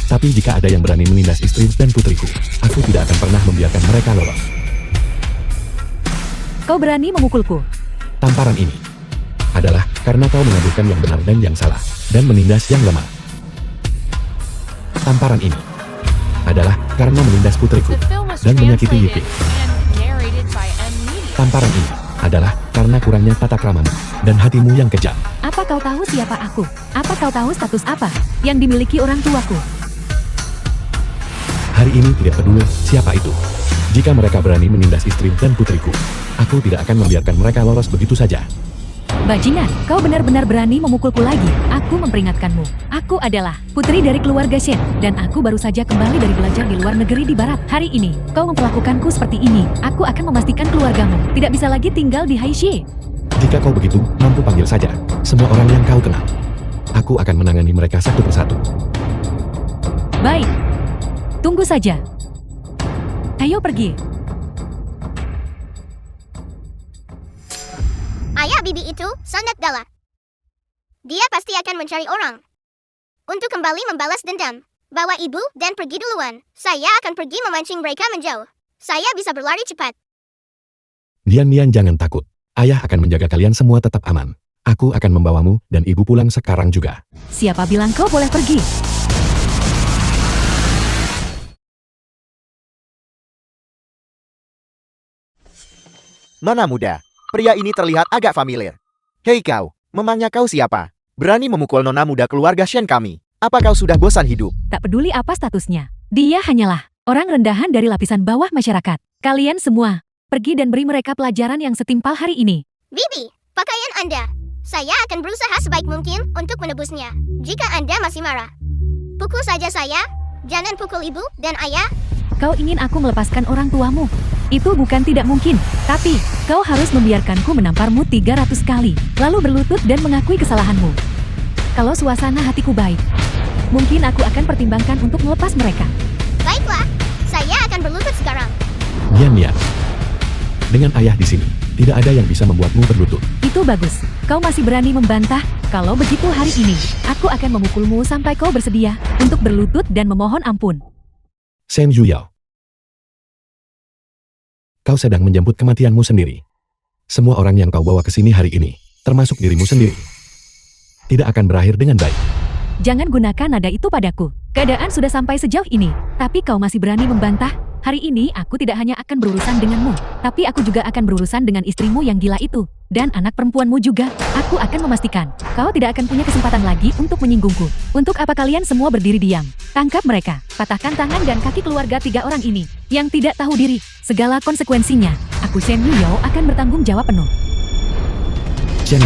Tapi jika ada yang berani menindas istri dan putriku, aku tidak akan pernah membiarkan mereka lolos. Kau berani memukulku. Tamparan ini adalah karena kau mengadukan yang benar dan yang salah, dan menindas yang lemah. Tamparan ini adalah karena menindas putriku The film was dan menyakiti translated Yiping. and narrated by M. Media. Tamparan ini adalah karena kurangnya tata kramamu dan hatimu yang kejam. Apa kau tahu siapa aku? Apa kau tahu status apa yang dimiliki orang tuaku? Hari ini tidak peduli siapa itu. Jika mereka berani menindas istri dan putriku, aku tidak akan membiarkan mereka lolos begitu saja. Bajingan, kau benar-benar berani memukulku lagi. Aku memperingatkanmu. Aku adalah putri dari keluarga Shen, dan aku baru saja kembali dari belajar di luar negeri di barat. Hari ini, kau memperlakukanku seperti ini. Aku akan memastikan keluargamu tidak bisa lagi tinggal di Haixi. Jika kau begitu, mampu panggil saja semua orang yang kau kenal. Aku akan menangani mereka satu persatu. Baik. Tunggu saja. Ayo pergi. Ayah bibi itu sangat galak. Dia pasti akan mencari orang untuk kembali membalas dendam. Bawa ibu dan pergi duluan. Saya akan pergi memancing mereka menjauh. Saya bisa berlari cepat. Nian, jangan takut. Ayah akan menjaga kalian semua tetap aman. Aku akan membawamu dan ibu pulang sekarang juga. Siapa bilang kau boleh pergi? Nona muda, pria ini terlihat agak familiar. Hei kau, memangnya kau siapa? Berani memukul nona muda keluarga Shen kami. Apa kau sudah bosan hidup? Tak peduli apa statusnya. Dia hanyalah orang rendahan dari lapisan bawah masyarakat. Kalian semua, pergi dan beri mereka pelajaran yang setimpal hari ini. Bibi, pakaian Anda. Saya akan berusaha sebaik mungkin untuk menebusnya. Jika Anda masih marah, pukul saja saya. Jangan pukul ibu dan ayah. Kau ingin aku melepaskan orang tuamu? Itu bukan tidak mungkin, tapi kau harus membiarkanku menamparmu 300 kali, lalu berlutut dan mengakui kesalahanmu. Kalau suasana hatiku baik, mungkin aku akan pertimbangkan untuk melepas mereka. Baiklah, saya akan berlutut sekarang. Nian, dengan ayah di sini, tidak ada yang bisa membuatmu berlutut. Itu bagus, kau masih berani membantah. Kalau begitu hari ini, aku akan memukulmu sampai kau bersedia untuk berlutut dan memohon ampun. Shen Yuyao, kau sedang menjemput kematianmu sendiri. Semua orang yang kau bawa ke sini hari ini, termasuk dirimu sendiri, tidak akan berakhir dengan baik. Jangan gunakan nada itu padaku. Keadaan sudah sampai sejauh ini, tapi kau masih berani membantah. Hari ini aku tidak hanya akan berurusan denganmu, tapi aku juga akan berurusan dengan istrimu yang gila itu. Dan anak perempuanmu juga. Aku akan memastikan kau tidak akan punya kesempatan lagi untuk menyinggungku. Untuk apa kalian semua berdiri diam? Tangkap mereka, patahkan tangan dan kaki keluarga 3 orang ini yang tidak tahu diri. Segala konsekuensinya, aku Shen Yuyao akan bertanggung jawab penuh. Shen.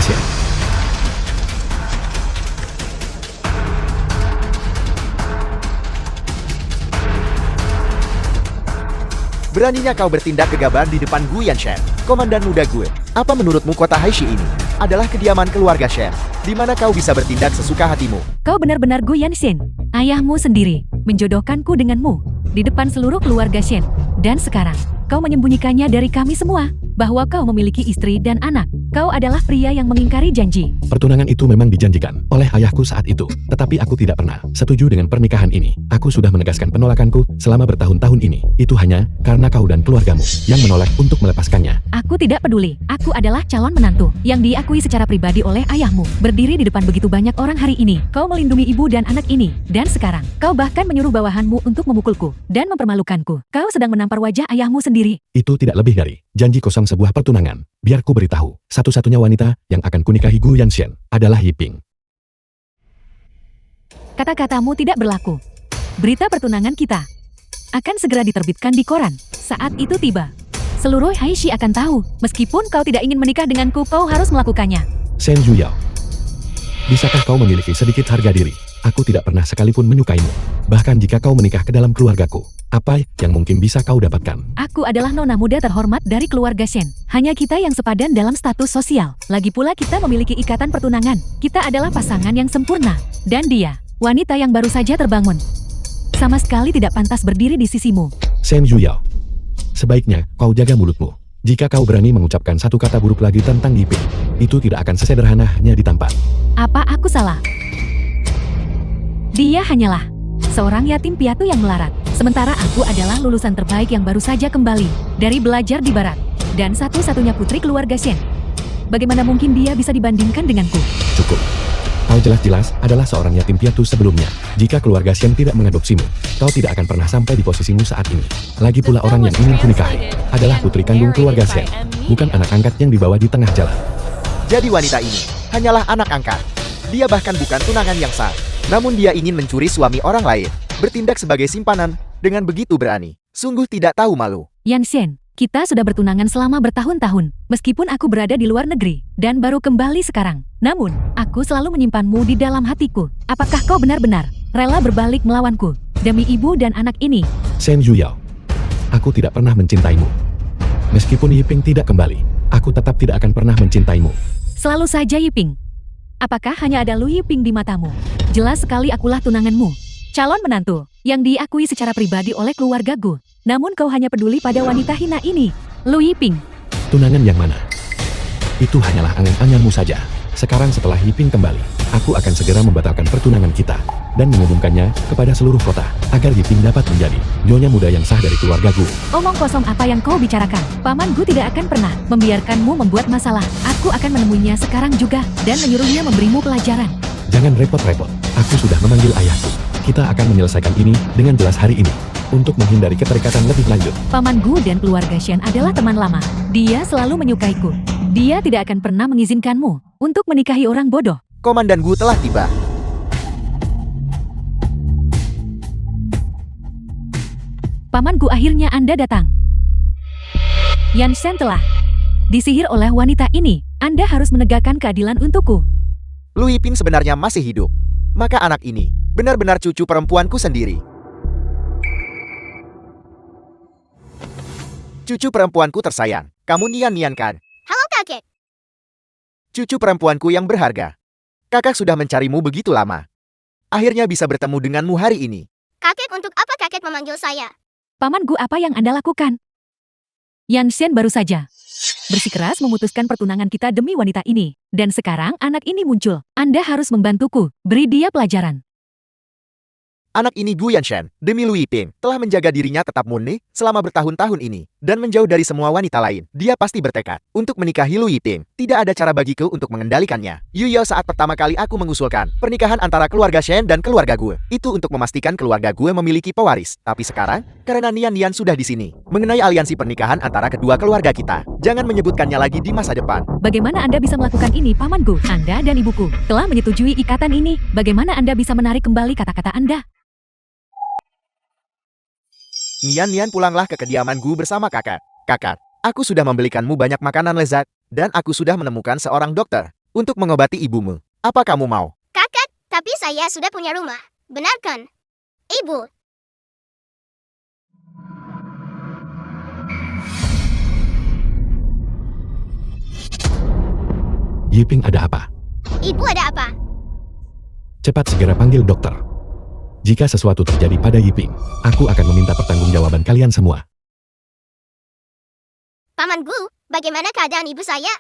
Beraninya kau bertindak gegabah di depan Gu Yanshen, komandan muda gue. Apa menurutmu kota Haishi ini adalah kediaman keluarga Shen, di mana kau bisa bertindak sesuka hatimu? Kau benar-benar Gu Yanshen, ayahmu sendiri, menjodohkanku denganmu, di depan seluruh keluarga Shen. Dan sekarang, kau menyembunyikannya dari kami semua, bahwa kau memiliki istri dan anak. Kau adalah pria yang mengingkari janji. Pertunangan itu memang dijanjikan oleh ayahku saat itu, tetapi aku tidak pernah setuju dengan pernikahan ini. Aku sudah menegaskan penolakanku selama bertahun-tahun ini. Itu hanya karena kau dan keluargamu yang menolak untuk melepaskannya. Aku tidak peduli. Aku adalah calon menantu yang diakui secara pribadi oleh ayahmu. Berdiri di depan begitu banyak orang hari ini, kau melindungi ibu dan anak ini. Dan sekarang, kau bahkan menyuruh bawahanmu untuk memukulku dan mempermalukanku. Kau sedang menampar wajah ayahmu sendiri. Itu tidak lebih dari janji kosong sebuah pertunangan. Biar ku beritahu, satu-satunya wanita yang akan kunikahi Gu Yanshen adalah Yiping. Kata-katamu tidak berlaku. Berita pertunangan kita akan segera diterbitkan di koran. Saat itu tiba, seluruh Haishi akan tahu. Meskipun kau tidak ingin menikah denganku, kau harus melakukannya. Shen Yuyao, bisakah kau memiliki sedikit harga diri? Aku tidak pernah sekalipun menyukaimu. Bahkan jika kau menikah ke dalam keluargaku, apa yang mungkin bisa kau dapatkan? Aku adalah nona muda terhormat dari keluarga Shen. Hanya kita yang sepadan dalam status sosial. Lagi pula kita memiliki ikatan pertunangan. Kita adalah pasangan yang sempurna. Dan dia, wanita yang baru saja terbangun, sama sekali tidak pantas berdiri di sisimu. Shen Yuyao, sebaiknya kau jaga mulutmu. Jika kau berani mengucapkan satu kata buruk lagi tentang Yiping, itu tidak akan sesederhana hanya ditampar. Apa aku salah? Dia hanyalah seorang yatim piatu yang melarat. Sementara aku adalah lulusan terbaik yang baru saja kembali dari belajar di barat. Dan satu-satunya putri keluarga Shen. Bagaimana mungkin dia bisa dibandingkan denganku? Cukup. Kau jelas-jelas adalah seorang yatim piatu sebelumnya. Jika keluarga Shen tidak mengadopsimu, kau tidak akan pernah sampai di posisimu saat ini. Lagi pula orang yang ingin kunikahi adalah putri kandung keluarga Shen, bukan anak angkat yang dibawa di tengah jalan. Jadi wanita ini hanyalah anak angkat. Dia bahkan bukan tunangan yang sah. Namun dia ingin mencuri suami orang lain, bertindak sebagai simpanan, dengan begitu berani. Sungguh tidak tahu malu. Yanshen, kita sudah bertunangan selama bertahun-tahun, meskipun aku berada di luar negeri, dan baru kembali sekarang. Namun, aku selalu menyimpanmu di dalam hatiku. Apakah kau benar-benar rela berbalik melawanku, demi ibu dan anak ini? Shen Yuyao, aku tidak pernah mencintaimu. Meskipun Yiping tidak kembali, aku tetap tidak akan pernah mencintaimu. Selalu saja Yiping. Apakah hanya ada Lu Yiping di matamu? Jelas sekali akulah tunanganmu. Calon menantu, yang diakui secara pribadi oleh keluarga Gu. Namun kau hanya peduli pada wanita hina ini, Lu Yiping. Tunangan yang mana? Itu hanyalah angan-anganmu saja. Sekarang setelah Yiping kembali, aku akan segera membatalkan pertunangan kita dan mengumumkannya kepada seluruh kota agar Yiping dapat menjadi nyonya muda yang sah dari keluarga Gu. Omong kosong apa yang kau bicarakan? Paman Gu tidak akan pernah membiarkanmu membuat masalah. Aku akan menemuinya sekarang juga dan menyuruhnya memberimu pelajaran. Jangan repot-repot, aku sudah memanggil ayahku. Kita akan menyelesaikan ini dengan jelas hari ini untuk menghindari keterikatan lebih lanjut. Paman Gu dan keluarga Shen adalah teman lama. Dia selalu menyukaiku. Dia tidak akan pernah mengizinkanmu untuk menikahi orang bodoh. Komandan Gu telah tiba. Paman Gu, akhirnya Anda datang. Yan Shen telah disihir oleh wanita ini. Anda harus menegakkan keadilan untukku. Lu Yiping sebenarnya masih hidup. Maka anak ini benar-benar cucu perempuanku sendiri. Cucu perempuanku tersayang. Kamu Nian kan? Halo kakek. Cucu perempuanku yang berharga. Kakak sudah mencarimu begitu lama. Akhirnya bisa bertemu denganmu hari ini. Kakek, untuk apa kakek memanggil saya? Paman Gu, apa yang Anda lakukan? Yan Shen baru saja bersikeras memutuskan pertunangan kita demi wanita ini. Dan sekarang anak ini muncul. Anda harus membantuku. Beri dia pelajaran. Anak ini Gu Yanshen, demi Lu Yiping, telah menjaga dirinya tetap murni selama bertahun-tahun ini, dan menjauh dari semua wanita lain. Dia pasti bertekad untuk menikahi Lu Yiping. Tidak ada cara bagiku untuk mengendalikannya. Yuyo, saat pertama kali aku mengusulkan pernikahan antara keluarga Shen dan keluarga Gue, itu untuk memastikan keluarga Gue memiliki pewaris. Tapi sekarang, karena Nian sudah di sini, mengenai aliansi pernikahan antara kedua keluarga kita, jangan menyebutkannya lagi di masa depan. Bagaimana Anda bisa melakukan ini, Paman Gu? Anda dan ibuku telah menyetujui ikatan ini. Bagaimana Anda bisa menarik kembali kata-kata Anda? Nian, pulanglah ke kediaman Gu bersama kakak. Kakak, aku sudah membelikanmu banyak makanan lezat, dan aku sudah menemukan seorang dokter untuk mengobati ibumu. Apa kamu mau? Kakek, tapi saya sudah punya rumah. Benar kan? Ibu. Yiping, ada apa? Ibu, ada apa? Cepat segera panggil dokter. Jika sesuatu terjadi pada Yiping, aku akan meminta pertanggungjawaban kalian semua. Paman Gu, bagaimana keadaan ibu saya?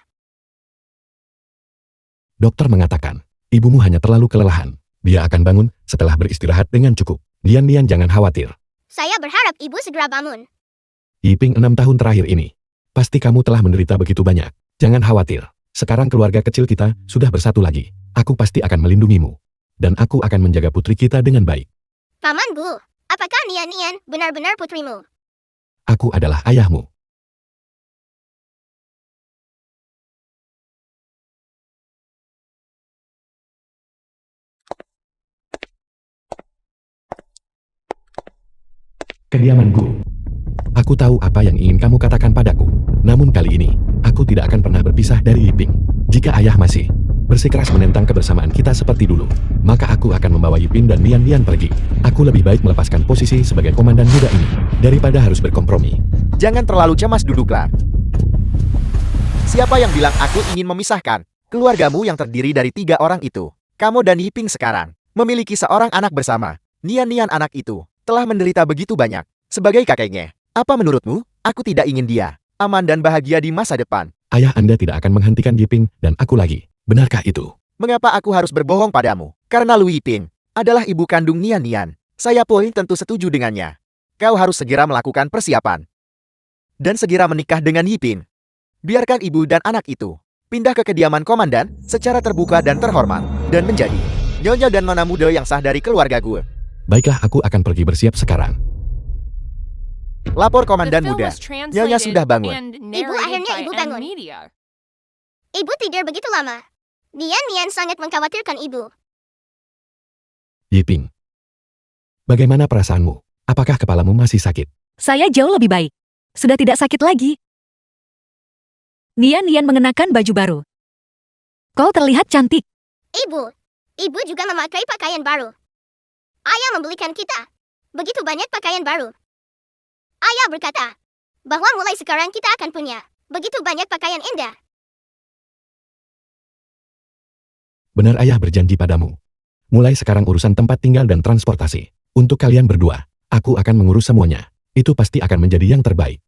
Dokter mengatakan, ibumu hanya terlalu kelelahan. Dia akan bangun setelah beristirahat dengan cukup. Nian, jangan khawatir. Saya berharap ibu segera bangun. Yiping, 6 tahun terakhir ini, pasti kamu telah menderita begitu banyak. Jangan khawatir. Sekarang keluarga kecil kita sudah bersatu lagi. Aku pasti akan melindungimu. Dan aku akan menjaga putri kita dengan baik. Paman Gu, apakah Nian benar-benar putrimu? Aku adalah ayahmu. Kediaman Gu. Aku tahu apa yang ingin kamu katakan padaku. Namun kali ini, aku tidak akan pernah berpisah dari Yiping. Jika ayah masih bersikeras menentang kebersamaan kita seperti dulu, maka aku akan membawa Yiping dan Nian pergi. Aku lebih baik melepaskan posisi sebagai komandan muda ini, daripada harus berkompromi. Jangan terlalu cemas, duduklah. Siapa yang bilang aku ingin memisahkan keluargamu yang terdiri dari 3 orang itu? Kamu dan Yiping sekarang memiliki seorang anak bersama. Nian anak itu telah menderita begitu banyak. Sebagai kakeknya, apa menurutmu? Aku tidak ingin dia aman dan bahagia di masa depan. Ayah Anda tidak akan menghentikan Yiping dan aku lagi. Benarkah itu? Mengapa aku harus berbohong padamu? Karena Lu Yiping adalah ibu kandung Nian. Saya pun tentu setuju dengannya. Kau harus segera melakukan persiapan dan segera menikah dengan Yiping. Biarkan ibu dan anak itu pindah ke kediaman komandan secara terbuka dan terhormat, dan menjadi nyonya dan nona muda yang sah dari keluarga gue. Baiklah, aku akan pergi bersiap sekarang. Lapor The komandan film muda. was Nyonya translated sudah bangun. and Ibu, akhirnya narrated ibu by bangun. Media. Ibu tidur begitu lama. Nian sangat mengkhawatirkan ibu. Yiping, bagaimana perasaanmu? Apakah kepalamu masih sakit? Saya jauh lebih baik. Sudah tidak sakit lagi. Nian mengenakan baju baru. Kau terlihat cantik. Ibu juga memakai pakaian baru. Ayah membelikan kita begitu banyak pakaian baru. Ayah berkata bahwa mulai sekarang kita akan punya begitu banyak pakaian indah. Benar, ayah berjanji padamu. Mulai sekarang urusan tempat tinggal dan transportasi. Untuk kalian berdua, aku akan mengurus semuanya. Itu pasti akan menjadi yang terbaik.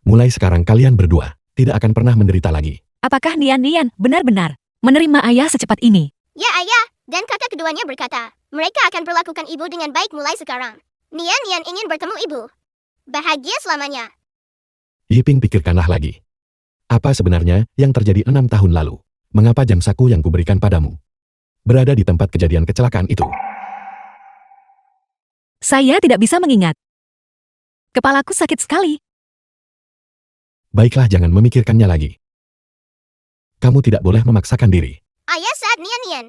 Mulai sekarang kalian berdua tidak akan pernah menderita lagi. Apakah Nian benar-benar menerima ayah secepat ini? Ya ayah, dan kakak keduanya berkata, mereka akan perlakukan ibu dengan baik mulai sekarang. Nian ingin bertemu ibu. Bahagia selamanya. Yiping, pikirkanlah lagi. Apa sebenarnya yang terjadi 6 tahun lalu? Mengapa jam saku yang kuberikan padamu berada di tempat kejadian kecelakaan itu? Saya tidak bisa mengingat. Kepalaku sakit sekali. Baiklah, jangan memikirkannya lagi. Kamu tidak boleh memaksakan diri. Ayah saat Nian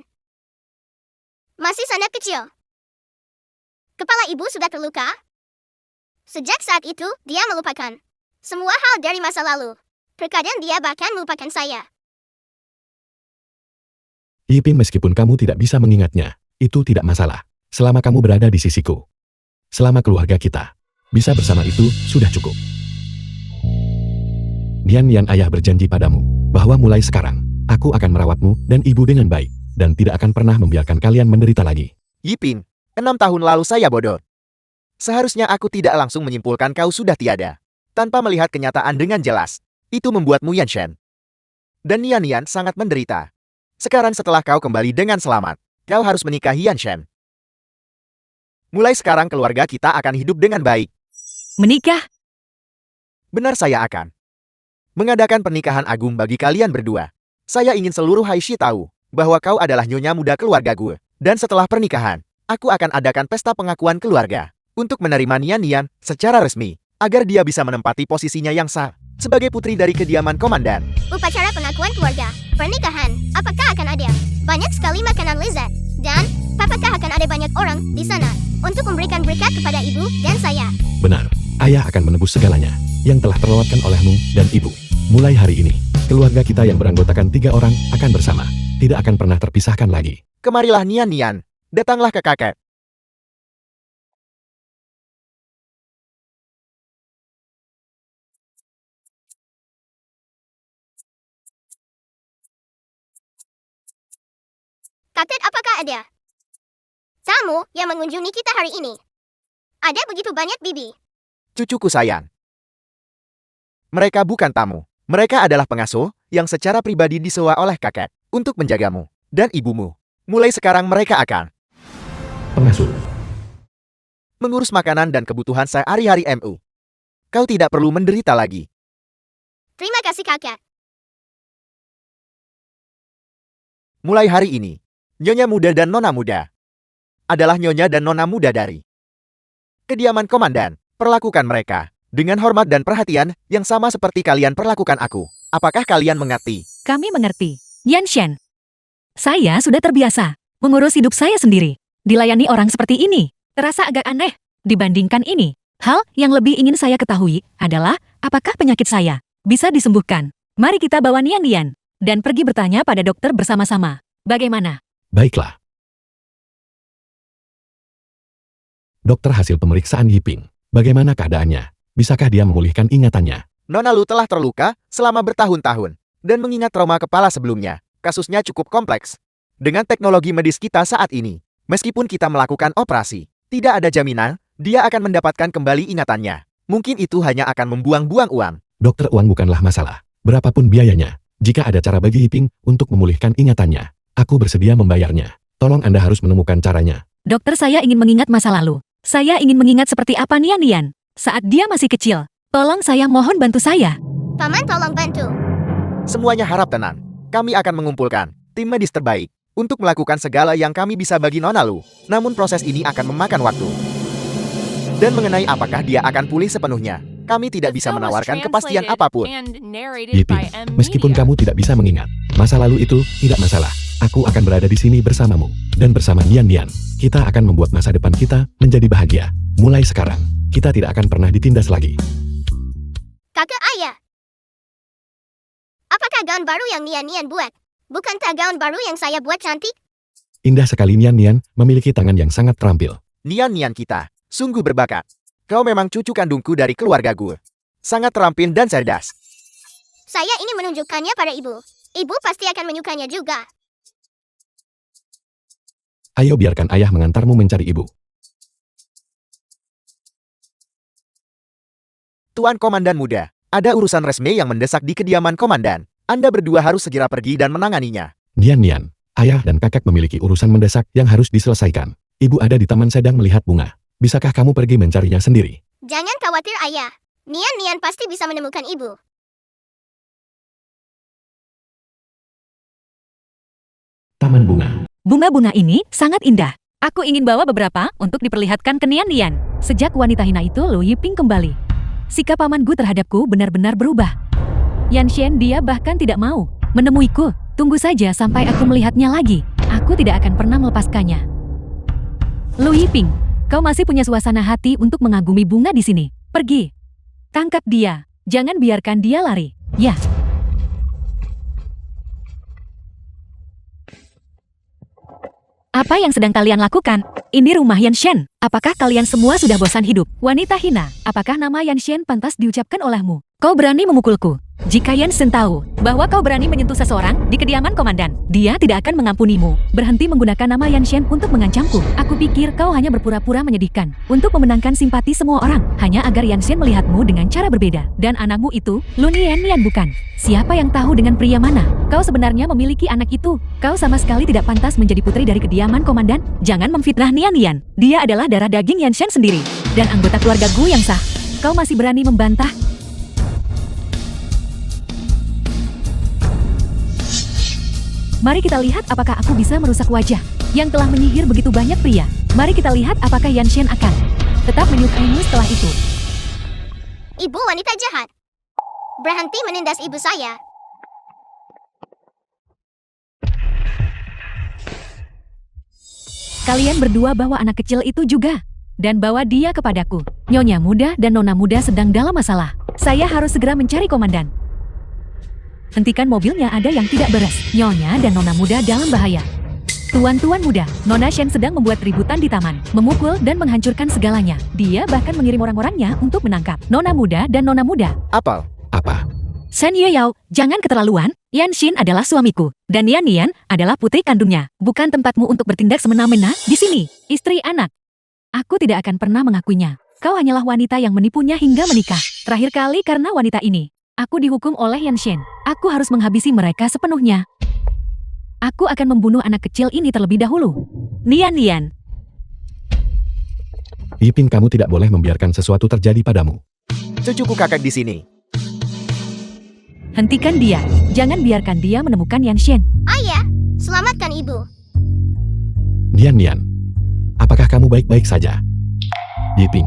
masih sangat kecil. Kepala ibu sudah terluka. Sejak saat itu, dia melupakan semua hal dari masa lalu. Terkadang dia bahkan melupakan saya. Yiping, meskipun kamu tidak bisa mengingatnya, itu tidak masalah. Selama kamu berada di sisiku. Selama keluarga kita bisa bersama, itu sudah cukup. Nian, ayah berjanji padamu bahwa mulai sekarang, aku akan merawatmu dan ibu dengan baik, dan tidak akan pernah membiarkan kalian menderita lagi. Yiping, 6 tahun lalu saya bodoh. Seharusnya aku tidak langsung menyimpulkan kau sudah tiada. Tanpa melihat kenyataan dengan jelas. Itu membuatmu Yanshen. Dan Nian sangat menderita. Sekarang setelah kau kembali dengan selamat, kau harus menikahi Yanshen. Mulai sekarang keluarga kita akan hidup dengan baik. Menikah? Benar, saya akan mengadakan pernikahan agung bagi kalian berdua. Saya ingin seluruh Haishi tahu bahwa kau adalah nyonya muda keluarga gue. Dan setelah pernikahan, aku akan adakan pesta pengakuan keluarga untuk menerima Nian secara resmi, agar dia bisa menempati posisinya yang sah sebagai putri dari kediaman komandan. Upacara pengakuan keluarga, pernikahan, apakah akan ada banyak sekali makanan lezat? Dan, apakah akan ada banyak orang di sana untuk memberikan berkat kepada ibu dan saya? Benar, ayah akan menebus segalanya yang telah terlewatkan olehmu dan ibu. Mulai hari ini, keluarga kita yang beranggotakan 3 orang akan bersama. Tidak akan pernah terpisahkan lagi. Kemarilah Nian, datanglah ke kakek. Kakek, apakah ada tamu yang mengunjungi kita hari ini? Ada begitu banyak bibi. Cucuku sayang. Mereka bukan tamu. Mereka adalah pengasuh yang secara pribadi disewa oleh kakek untuk menjagamu dan ibumu. Mulai sekarang mereka akan Pengasuh. mengurus makanan dan kebutuhan sehari-hari MU. Kau tidak perlu menderita lagi. Terima kasih kakek. Mulai hari ini, Nyonya muda dan Nona muda adalah Nyonya dan Nona muda dari kediaman komandan. Perlakukan mereka dengan hormat dan perhatian yang sama seperti kalian perlakukan aku. Apakah kalian mengerti? Kami mengerti. Yanshen. Saya sudah terbiasa mengurus hidup saya sendiri. Dilayani orang seperti ini terasa agak aneh. Dibandingkan ini, hal yang lebih ingin saya ketahui adalah apakah penyakit saya bisa disembuhkan. Mari kita bawa Nian dan pergi bertanya pada dokter bersama-sama. Bagaimana? Baiklah. Dokter, hasil pemeriksaan Yiping. Bagaimana keadaannya? Bisakah dia memulihkan ingatannya? Nona Lu telah terluka selama bertahun-tahun dan mengingat trauma kepala sebelumnya. Kasusnya cukup kompleks. Dengan teknologi medis kita saat ini, meskipun kita melakukan operasi, tidak ada jaminan dia akan mendapatkan kembali ingatannya. Mungkin itu hanya akan membuang-buang uang. Dokter, uang bukanlah masalah. Berapapun biayanya, jika ada cara bagi Yiping untuk memulihkan ingatannya, aku bersedia membayarnya. Tolong Anda harus menemukan caranya. Dokter, saya ingin mengingat masa lalu. Saya ingin mengingat seperti apa Nian saat dia masih kecil. Tolong, saya mohon bantu saya. Paman, tolong bantu. Semuanya harap tenang. Kami akan mengumpulkan tim medis terbaik untuk melakukan segala yang kami bisa bagi Nona Lu. Namun proses ini akan memakan waktu. Dan mengenai apakah dia akan pulih sepenuhnya, kami tidak bisa menawarkan kepastian apapun. Yiping, meskipun kamu tidak bisa mengingat masa lalu, itu tidak masalah. Aku akan berada di sini bersamamu. Dan bersama Nian, kita akan membuat masa depan kita menjadi bahagia. Mulai sekarang, kita tidak akan pernah ditindas lagi. Kakak ayah. Apakah gaun baru yang Nian buat? Bukankah gaun baru yang saya buat cantik? Indah sekali. Nian memiliki tangan yang sangat terampil. Nian kita, sungguh berbakat. Kau memang cucu kandungku dari keluarga gue. Sangat terampil dan cerdas. Saya ingin menunjukkannya pada ibu. Ibu pasti akan menyukainya juga. Ayo, biarkan ayah mengantarmu mencari ibu. Tuan Komandan muda, ada urusan resmi yang mendesak di kediaman komandan. Anda berdua harus segera pergi dan menanganinya. Nian, ayah dan kakak memiliki urusan mendesak yang harus diselesaikan. Ibu ada di taman sedang melihat bunga. Bisakah kamu pergi mencarinya sendiri? Jangan khawatir ayah. Nian pasti bisa menemukan ibu. Taman bunga. Bunga-bunga ini sangat indah. Aku ingin bawa beberapa untuk diperlihatkan ke Nian. Sejak wanita hina itu Lu Yiping kembali, sikap Paman Gu terhadapku benar-benar berubah. Yanshen dia bahkan tidak mau menemuiku. Tunggu saja sampai aku melihatnya lagi. Aku tidak akan pernah melepaskannya. Lu Yiping, kau masih punya suasana hati untuk mengagumi bunga di sini. Pergi. Tangkap dia. Jangan biarkan dia lari. Ya. Apa yang sedang kalian lakukan? Ini rumah Yanshen. Apakah kalian semua sudah bosan hidup? Wanita hina, apakah nama Yanshen pantas diucapkan olehmu? Kau berani memukulku. Jika Yanshen tahu bahwa kau berani menyentuh seseorang di kediaman komandan, dia tidak akan mengampunimu. Berhenti menggunakan nama Yanshen untuk mengancamku. Aku pikir kau hanya berpura-pura menyedihkan untuk memenangkan simpati semua orang, hanya agar Yanshen melihatmu dengan cara berbeda. Dan anakmu itu, Lu Nian bukan? Siapa yang tahu dengan pria mana? Kau sebenarnya memiliki anak itu. Kau sama sekali tidak pantas menjadi putri dari kediaman komandan. Jangan memfitnah Nian. Dia adalah darah daging Yanshen sendiri dan anggota keluarga Gu yang sah. Kau masih berani membantah? Mari kita lihat apakah aku bisa merusak wajah yang telah menyihir begitu banyak pria. Mari kita lihat apakah Yanshen akan tetap menyukaimu setelah itu. Ibu wanita jahat. Berhenti menindas ibu saya. Kalian berdua bawa anak kecil itu juga. Dan bawa dia kepadaku. Nyonya muda dan nona muda sedang dalam masalah. Saya harus segera mencari komandan. Hentikan mobilnya, ada yang tidak beres. Nyonya dan nona muda dalam bahaya. Tuan-tuan muda, Nona Shen sedang membuat ributan di taman, memukul dan menghancurkan segalanya. Dia bahkan mengirim orang-orangnya untuk menangkap nona muda dan nona muda. Apa? Shen Yao, jangan keterlaluan. Yanshin adalah suamiku, dan Nian adalah putri kandungnya. Bukan tempatmu untuk bertindak semena-mena di sini, istri anak. Aku tidak akan pernah mengakuinya. Kau hanyalah wanita yang menipunya hingga menikah. Terakhir kali karena wanita ini, aku dihukum oleh Yanshin. Aku harus menghabisi mereka sepenuhnya. Aku akan membunuh anak kecil ini terlebih dahulu. Nian. Yiping, kamu tidak boleh membiarkan sesuatu terjadi padamu. Cucuku kakak di sini. Hentikan dia. Jangan biarkan dia menemukan Yanshin. Ayah, selamatkan ibu. Nian, apakah kamu baik-baik saja? Yiping.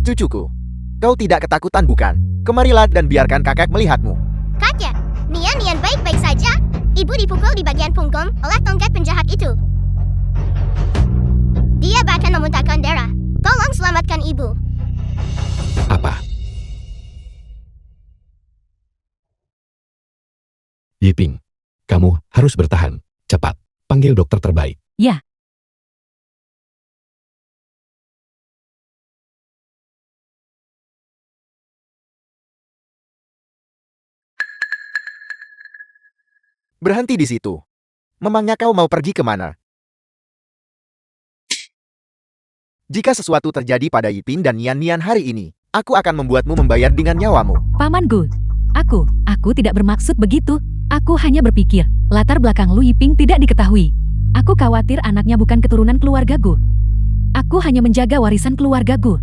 Cucuku, kau tidak ketakutan bukan? Kemarilah dan biarkan kakak melihatmu. Kakek, Nian baik-baik saja. Ibu dipukul di bagian punggung oleh tongkat penjahat itu. Dia bahkan memuntahkan darah. Tolong selamatkan ibu. Apa? Yiping, kamu harus bertahan. Cepat, panggil dokter terbaik. Ya. Berhenti di situ. Memangnya kau mau pergi kemana? Jika sesuatu terjadi pada Yiping dan Nian hari ini, aku akan membuatmu membayar dengan nyawamu. Paman Gu, aku tidak bermaksud begitu. Aku hanya berpikir, latar belakang Lu Yiping tidak diketahui. Aku khawatir anaknya bukan keturunan keluarga Gu. Aku hanya menjaga warisan keluarga Gu.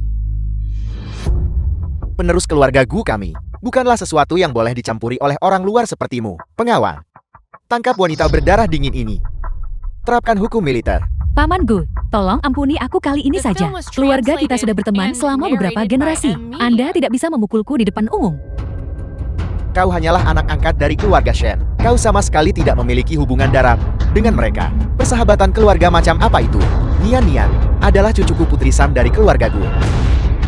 Penerus keluarga Gu kami, bukanlah sesuatu yang boleh dicampuri oleh orang luar sepertimu. Pengawal, tangkap wanita berdarah dingin ini. Terapkan hukum militer. Paman Gu, tolong ampuni aku kali ini saja. Keluarga kita sudah berteman selama beberapa generasi. Anda tidak bisa memukulku di depan umum. Kau hanyalah anak angkat dari keluarga Shen. Kau sama sekali tidak memiliki hubungan darah dengan mereka. Persahabatan keluarga macam apa itu? Nian adalah cucuku putri Sam dari keluarga Gu.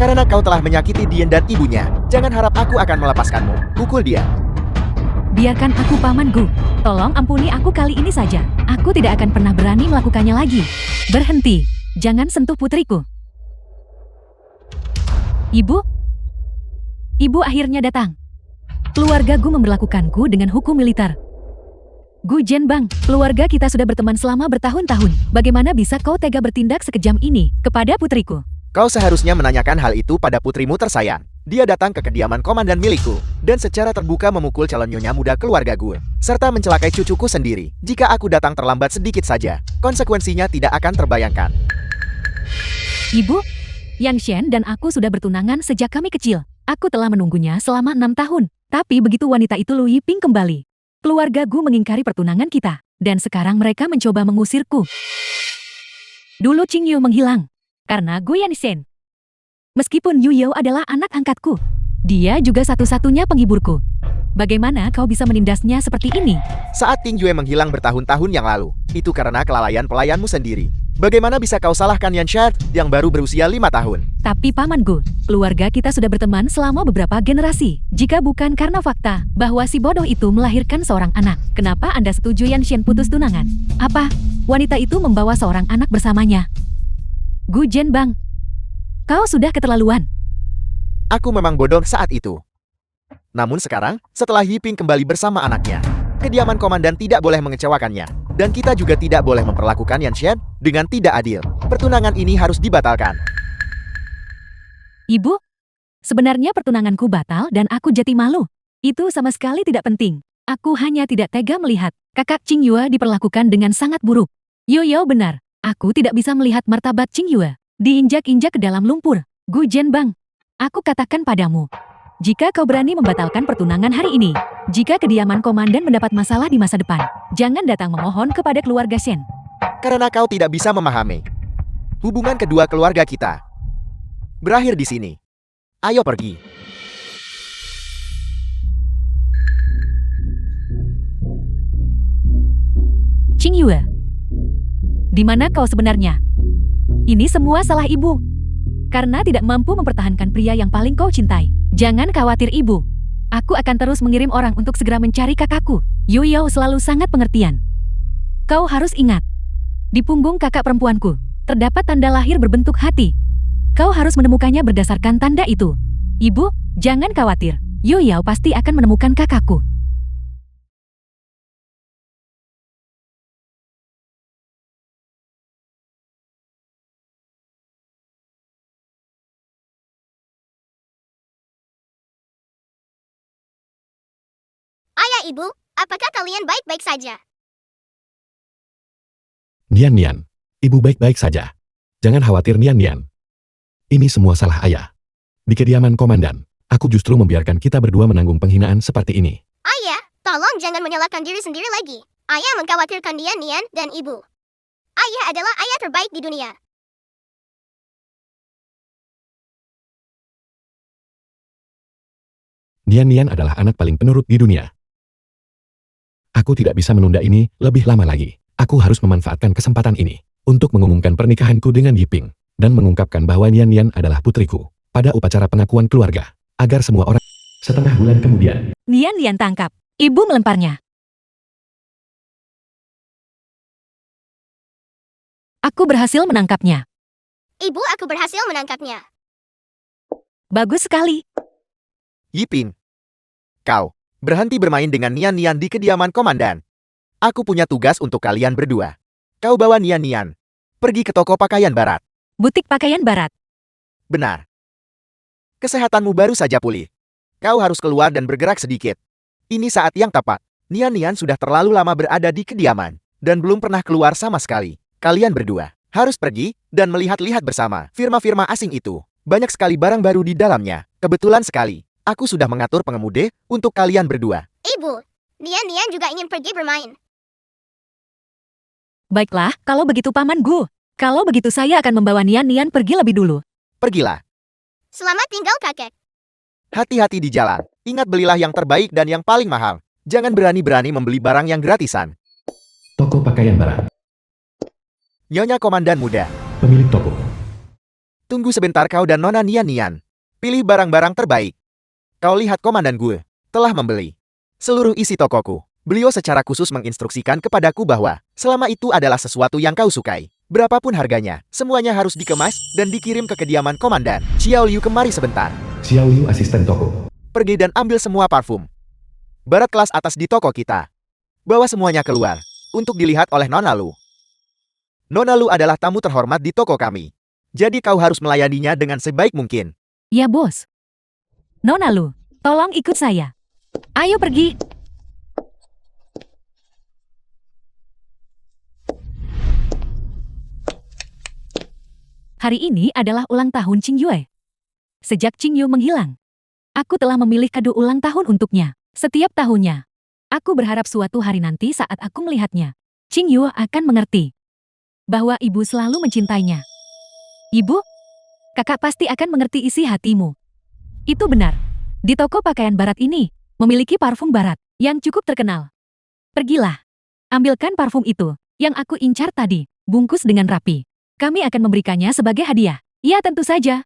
Karena kau telah menyakiti Dian dan ibunya, jangan harap aku akan melepaskanmu. Pukul dia. Biarkan aku, Paman Gu. Tolong ampuni aku kali ini saja. Aku tidak akan pernah berani melakukannya lagi. Berhenti. Jangan sentuh putriku. Ibu akhirnya datang. Keluarga Gu memberlakukanku dengan hukum militer. Gu Zhenbang, keluarga kita sudah berteman selama bertahun-tahun. Bagaimana bisa kau tega bertindak sekejam ini kepada putriku? Kau seharusnya menanyakan hal itu pada putrimu tersayang. Dia datang ke kediaman komandan milikku, dan secara terbuka memukul calon nyonya muda keluarga gue, serta mencelakai cucuku sendiri. Jika aku datang terlambat sedikit saja, konsekuensinya tidak akan terbayangkan. Ibu, Yan Shen dan aku sudah bertunangan sejak kami kecil. Aku telah menunggunya selama 6 tahun. Tapi begitu wanita itu Lu Yiping kembali, keluarga Gu mengingkari pertunangan kita. Dan sekarang mereka mencoba mengusirku. Dulu Qing Yu menghilang karena Gu Yan Shen. Meskipun Yu Yao adalah anak angkatku, dia juga satu-satunya penghiburku. Bagaimana kau bisa menindasnya seperti ini? Saat Ting Yue menghilang bertahun-tahun yang lalu, itu karena kelalaian pelayanmu sendiri. Bagaimana bisa kau salahkan Yan Shen yang baru berusia 5 tahun? Tapi Paman Gu, keluarga kita sudah berteman selama beberapa generasi. Jika bukan karena fakta bahwa si bodoh itu melahirkan seorang anak, kenapa Anda setuju Yan Shen putus tunangan? Apa? Wanita itu membawa seorang anak bersamanya. Gu Zhenbang, kau sudah keterlaluan. Aku memang bodoh saat itu. Namun sekarang, setelah Yiping kembali bersama anaknya, kediaman komandan tidak boleh mengecewakannya. Dan kita juga tidak boleh memperlakukan Yan Shen dengan tidak adil. Pertunangan ini harus dibatalkan. Ibu, sebenarnya pertunanganku batal dan aku jati malu. Itu sama sekali tidak penting. Aku hanya tidak tega melihat kakak Qing Yue diperlakukan dengan sangat buruk. Yu Yao benar, aku tidak bisa melihat martabat Qing Yue diinjak-injak ke dalam lumpur. Gu Zhenbang, aku katakan padamu, jika kau berani membatalkan pertunangan hari ini, jika kediaman komandan mendapat masalah di masa depan, jangan datang memohon kepada keluarga Shen. Karena kau tidak bisa memahami. Hubungan kedua keluarga kita berakhir di sini. Ayo pergi. Qing Yue, di mana kau sebenarnya? Ini semua salah ibu. Karena tidak mampu mempertahankan pria yang paling kau cintai. Jangan khawatir ibu. Aku akan terus mengirim orang untuk segera mencari kakakku. Yu Yao selalu sangat pengertian. Kau harus ingat, di punggung kakak perempuanku, terdapat tanda lahir berbentuk hati. Kau harus menemukannya berdasarkan tanda itu. Ibu, jangan khawatir. Yu Yao pasti akan menemukan kakakku. Ayah ibu, apakah kalian baik-baik saja? Nian Nian, ibu baik-baik saja. Jangan khawatir Nian Nian. Ini semua salah ayah. Di kediaman komandan, aku justru membiarkan kita berdua menanggung penghinaan seperti ini. Ayah, tolong jangan menyalahkan diri sendiri lagi. Ayah mengkhawatirkan Nian Nian dan ibu. Ayah adalah ayah terbaik di dunia. Nian Nian adalah anak paling penurut di dunia. Aku tidak bisa menunda ini lebih lama lagi. Aku harus memanfaatkan kesempatan ini untuk mengumumkan pernikahanku dengan Yiping dan mengungkapkan bahwa Nian Nian adalah putriku pada upacara pengakuan keluarga agar semua orang. Setengah bulan kemudian, Nian Nian tangkap. Ibu melemparnya. Aku berhasil menangkapnya. Ibu, aku berhasil menangkapnya. Bagus sekali. Yiping, kau berhenti bermain dengan Nian Nian di kediaman komandan. Aku punya tugas untuk kalian berdua. Kau bawa Nian Nian pergi ke toko pakaian barat. Butik pakaian barat. Benar. Kesehatanmu baru saja pulih. Kau harus keluar dan bergerak sedikit. Ini saat yang tepat. Nian Nian sudah terlalu lama berada di kediaman dan belum pernah keluar sama sekali. Kalian berdua harus pergi dan melihat-lihat bersama firma-firma asing itu. Banyak sekali barang baru di dalamnya. Kebetulan sekali, aku sudah mengatur pengemudi untuk kalian berdua. Ibu, Nian Nian juga ingin pergi bermain. Baiklah, kalau begitu Paman Gu. Kalau begitu saya akan membawa Nian Nian pergi lebih dulu. Pergilah. Selamat tinggal kakek. Hati-hati di jalan. Ingat belilah yang terbaik dan yang paling mahal. Jangan berani-berani membeli barang yang gratisan. toko pakaian barat, Nyonya Komandan Muda. pemilik toko. Tunggu sebentar kau dan Nona Nian Nian. Pilih barang-barang terbaik. Kau lihat komandan gue telah membeli seluruh isi tokoku. Beliau secara khusus menginstruksikan kepadaku bahwa selama itu adalah sesuatu yang kau sukai. Berapapun harganya, semuanya harus dikemas dan dikirim ke kediaman komandan. Xiao Liu, kemari sebentar. Xiao Liu, asisten toko. Pergi dan ambil semua parfum barat kelas atas di toko kita. Bawa semuanya keluar untuk dilihat oleh Nona Lu. Nona Lu adalah tamu terhormat di toko kami. Jadi kau harus melayaninya dengan sebaik mungkin. Ya bos. Nona Lu, tolong ikut saya. Ayo pergi. Hari ini adalah ulang tahun Qing Yue. Sejak Qing Yue menghilang, aku telah memilih kado ulang tahun untuknya. Setiap tahunnya, aku berharap suatu hari nanti saat aku melihatnya, Qing Yue akan mengerti bahwa ibu selalu mencintainya. Ibu, kakak pasti akan mengerti isi hatimu. Itu benar. Di toko pakaian barat ini, memiliki parfum barat yang cukup terkenal. Pergilah, ambilkan parfum itu yang aku incar tadi, bungkus dengan rapi. Kami akan memberikannya sebagai hadiah. Ya tentu saja.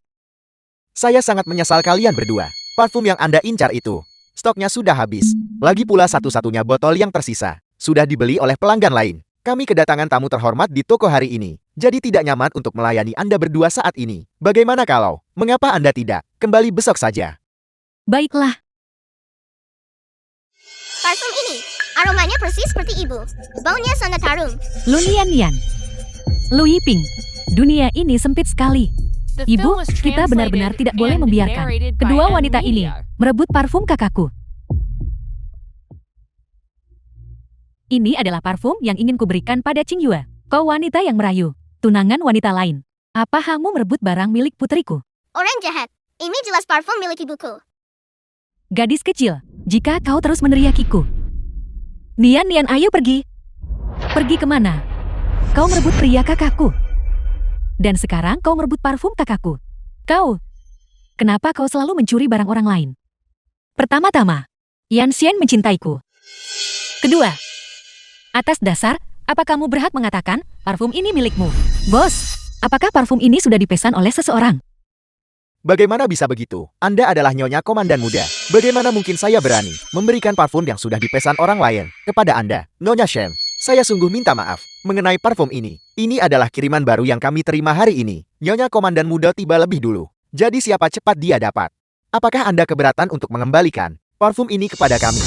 Saya sangat menyesal kalian berdua. Parfum yang Anda incar itu, stoknya sudah habis. Lagi pula satu-satunya botol yang tersisa, sudah dibeli oleh pelanggan lain. Kami kedatangan tamu terhormat di toko hari ini, jadi tidak nyaman untuk melayani Anda berdua saat ini. Bagaimana kalau, mengapa Anda tidak kembali besok saja? Baiklah, Parfum ini, aromanya persis seperti ibu. Baunya sangat harum. Lu Lian Lian. Lu Yiping. Dunia ini sempit sekali. The Ibu, film was kita benar-benar translated tidak boleh and membiarkan narrated by kedua M. wanita ini Media. merebut parfum kakakku. Ini adalah parfum yang ingin kuberikan pada Qing Yue. Kau wanita yang merayu, tunangan wanita lain. Apa kamu merebut barang milik putriku? Orang jahat. Ini jelas parfum milik ibuku. Gadis kecil, jika kau terus meneriakiku. Nian Nian, ayo pergi. Pergi kemana? Kau merebut pria kakakku. Dan sekarang kau merebut parfum kakakku. Kau, kenapa kau selalu mencuri barang orang lain? Pertama-tama, Yan Xian mencintaiku. Kedua, atas dasar, apa kamu berhak mengatakan parfum ini milikmu? Bos, apakah parfum ini sudah dipesan oleh seseorang? Bagaimana bisa begitu? Anda adalah nyonya komandan muda. Bagaimana mungkin saya berani memberikan parfum yang sudah dipesan orang lain kepada Anda, Nyonya Shen? Saya sungguh minta maaf mengenai parfum ini. Ini adalah kiriman baru yang kami terima hari ini. Nyonya komandan muda tiba lebih dulu. Jadi siapa cepat dia dapat. Apakah Anda keberatan untuk mengembalikan parfum ini kepada kami?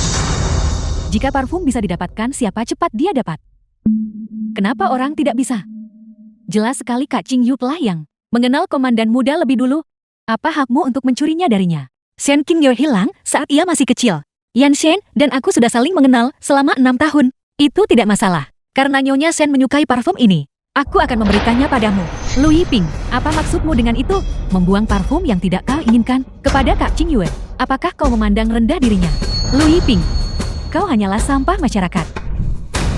Jika parfum bisa didapatkan, siapa cepat dia dapat? Kenapa orang tidak bisa? Jelas sekali Kak Qing Yu pelayang. Mengenal komandan muda lebih dulu. Apa hakmu untuk mencurinya darinya? Shen Qing Yu hilang saat ia masih kecil. Yan Shen dan aku sudah saling mengenal selama 6 tahun. Itu tidak masalah. Karena Nyonya Shen menyukai parfum ini, aku akan memberikannya padamu. Lu Yiping, apa maksudmu dengan itu? Membuang parfum yang tidak kau inginkan kepada Kak Qing Yue. Apakah kau memandang rendah dirinya? Lu Yiping, kau hanyalah sampah masyarakat.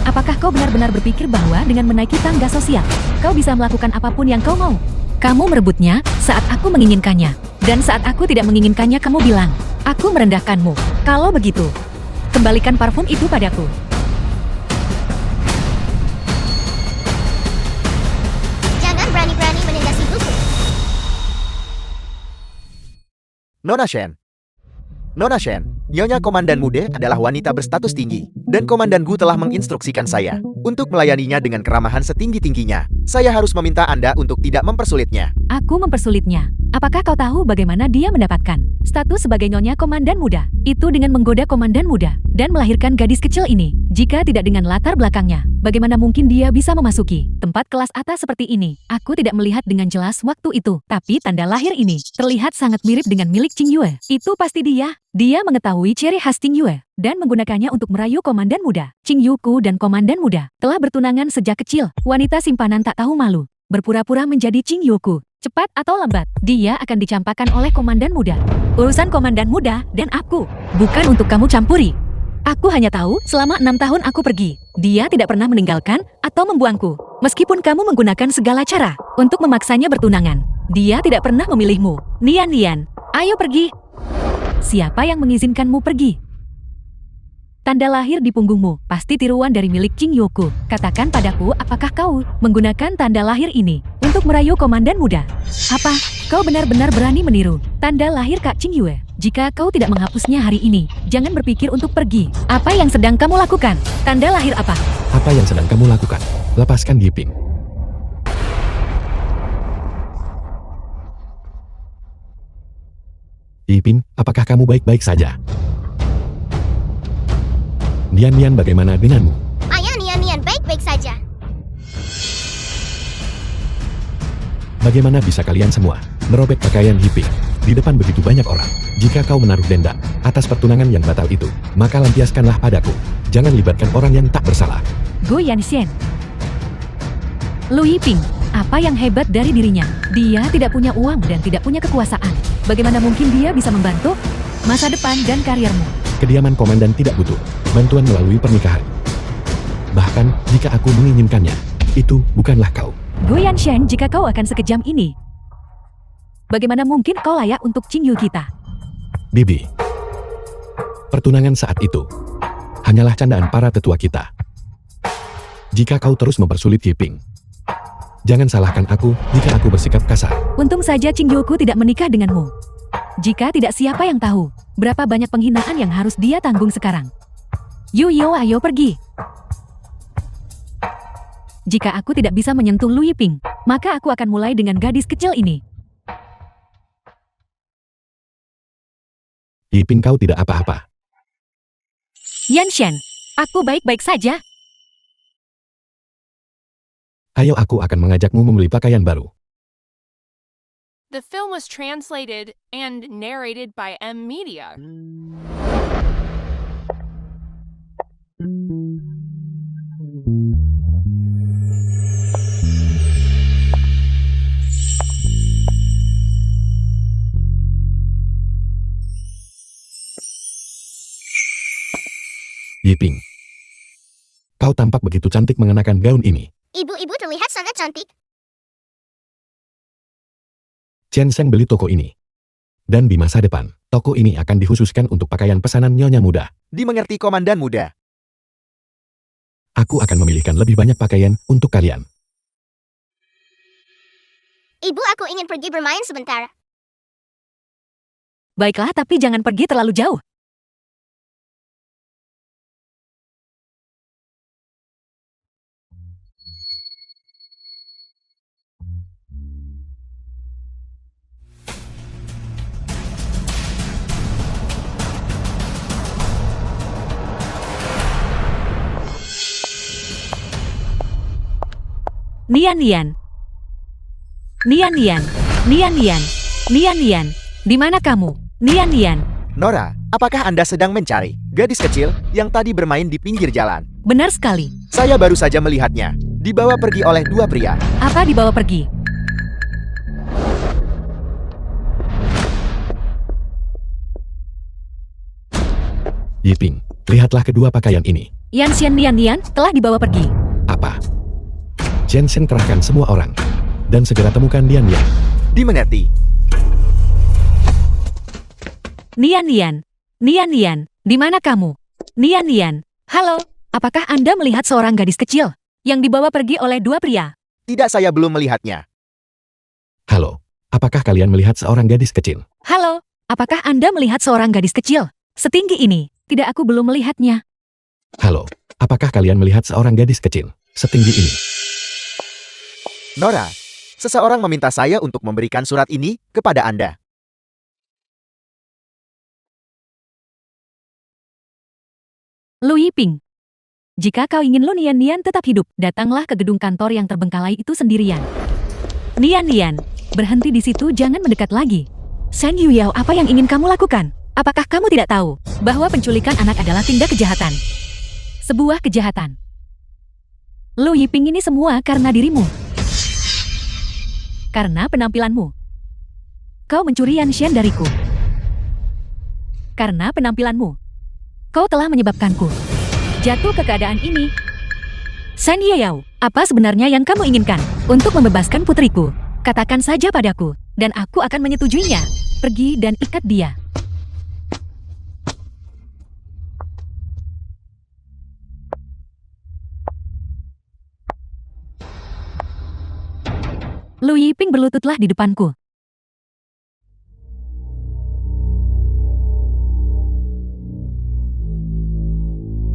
Apakah kau benar-benar berpikir bahwa dengan menaiki tangga sosial, kau bisa melakukan apapun yang kau mau? Kamu merebutnya saat aku menginginkannya. Dan saat aku tidak menginginkannya, kamu bilang, aku merendahkanmu. Kalau begitu, kembalikan parfum itu padaku. Jangan berani-berani menindas ibuku. Nona Shen. Nona Shen, Nyonya Komandan Muda adalah wanita berstatus tinggi, dan Komandan Gu telah menginstruksikan saya untuk melayaninya dengan keramahan setinggi-tingginya. Saya harus meminta Anda untuk tidak mempersulitnya. Aku mempersulitnya. Apakah kau tahu bagaimana dia mendapatkan status sebagai Nyonya Komandan Muda? Itu dengan menggoda Komandan Muda dan melahirkan gadis kecil ini. Jika tidak dengan latar belakangnya, bagaimana mungkin dia bisa memasuki tempat kelas atas seperti ini? Aku tidak melihat dengan jelas waktu itu, tapi tanda lahir ini terlihat sangat mirip dengan milik Qing Yue. Itu pasti dia. Dia mengetahui ciri khas Qing Yue dan menggunakannya untuk merayu Komandan Muda. Qing Yuku dan Komandan Muda telah bertunangan sejak kecil. Wanita simpanan tak tahu malu, berpura-pura menjadi Qing Yuku. Cepat atau lambat, dia akan dicampakkan oleh Komandan Muda. Urusan Komandan Muda dan aku, bukan untuk kamu campuri. Aku hanya tahu selama 6 tahun aku pergi, dia tidak pernah meninggalkan atau membuangku. Meskipun kamu menggunakan segala cara untuk memaksanya bertunangan, dia tidak pernah memilihmu. Nian Nian, ayo pergi. Siapa yang mengizinkanmu pergi? Tanda lahir di punggungmu pasti tiruan dari milik Qing Yuku. Katakan padaku, apakah kau menggunakan tanda lahir ini untuk merayu Komandan Muda? Apa? Kau benar-benar berani meniru tanda lahir Kak Qing Yue? Jika kau tidak menghapusnya hari ini, jangan berpikir untuk pergi. Apa yang sedang kamu lakukan? Tanda lahir apa? Apa yang sedang kamu lakukan? Lepaskan Yiping. Yiping, apakah kamu baik-baik saja? Nian Nian, bagaimana denganmu? Ayah Nian Nian baik-baik saja. Bagaimana bisa kalian semua merobek pakaian Yiping di depan begitu banyak orang? Jika kau menaruh dendam atas pertunangan yang batal itu, maka lampiaskanlah padaku. Jangan libatkan orang yang tak bersalah. Gu Yanxian. Lu Yiping, apa yang hebat dari dirinya? Dia tidak punya uang dan tidak punya kekuasaan. Bagaimana mungkin dia bisa membantu masa depan dan karirmu? Kediaman komandan tidak butuh bantuan melalui pernikahan. Bahkan jika aku menginginkannya, itu bukanlah kau. Gu Yanxian, jika kau akan sekejam ini, bagaimana mungkin kau layak untuk Qingyu kita? Bibi, pertunangan saat itu hanyalah candaan para tetua kita. Jika kau terus mempersulit Yiping, jangan salahkan aku jika aku bersikap kasar. Untung saja Qingyuku tidak menikah denganmu. Jika tidak, siapa yang tahu berapa banyak penghinaan yang harus dia tanggung sekarang. Yu Yo, ayo pergi. Jika aku tidak bisa menyentuh Lu Yiping, maka aku akan mulai dengan gadis kecil ini. Yiping, kau tidak apa-apa. Yanxian, aku baik-baik saja. Ayo, aku akan mengajakmu membeli pakaian baru. The film was translated and narrated by M Media. Yiping, kau tampak begitu cantik mengenakan gaun ini. Ibu-ibu terlihat sangat cantik. Chen Sheng beli toko ini. Dan di masa depan, toko ini akan dikhususkan untuk pakaian pesanan nyonya muda. Dimengerti komandan muda. Aku akan memilihkan lebih banyak pakaian untuk kalian. Ibu, aku ingin pergi bermain sebentar. Baiklah, tapi jangan pergi terlalu jauh. Nian Nian. Nian Nian. Nian Nian. Nian Nian. Di mana kamu? Nian Nian. Nora, apakah Anda sedang mencari gadis kecil yang tadi bermain di pinggir jalan? Benar sekali. Saya baru saja melihatnya. Dibawa pergi oleh dua pria. Apa dibawa pergi? Yiping, lihatlah kedua pakaian ini. Yanxian Nian Nian telah dibawa pergi. Apa? Chen Sheng, kerahkan semua orang dan segera temukan Nian Nian. Dimengerti. Nian Nian. Nian Nian. Di mana kamu? Nian Nian. Halo, apakah Anda melihat seorang gadis kecil yang dibawa pergi oleh dua pria? Tidak, saya belum melihatnya. Halo, apakah kalian melihat seorang gadis kecil? Halo, apakah Anda melihat seorang gadis kecil setinggi ini? Tidak, aku belum melihatnya. Halo, apakah kalian melihat seorang gadis kecil setinggi ini? Nora, seseorang meminta saya untuk memberikan surat ini kepada Anda. Lu Yiping. Jika kau ingin Lu Nian Nian tetap hidup, datanglah ke gedung kantor yang terbengkalai itu sendirian. Nian Nian, berhenti di situ, jangan mendekat lagi. Shen Yuyao, apa yang ingin kamu lakukan? Apakah kamu tidak tahu bahwa penculikan anak adalah tindak kejahatan? Sebuah kejahatan. Lu Yiping, ini semua karena dirimu. Karena penampilanmu. Kau mencuri Yanxian dariku. Karena penampilanmu. Kau telah menyebabkanku jatuh ke keadaan ini. Shen Yuyao, apa sebenarnya yang kamu inginkan untuk membebaskan putriku? Katakan saja padaku, dan aku akan menyetujuinya. Pergi dan ikat dia. Lu Yiping berlututlah di depanku.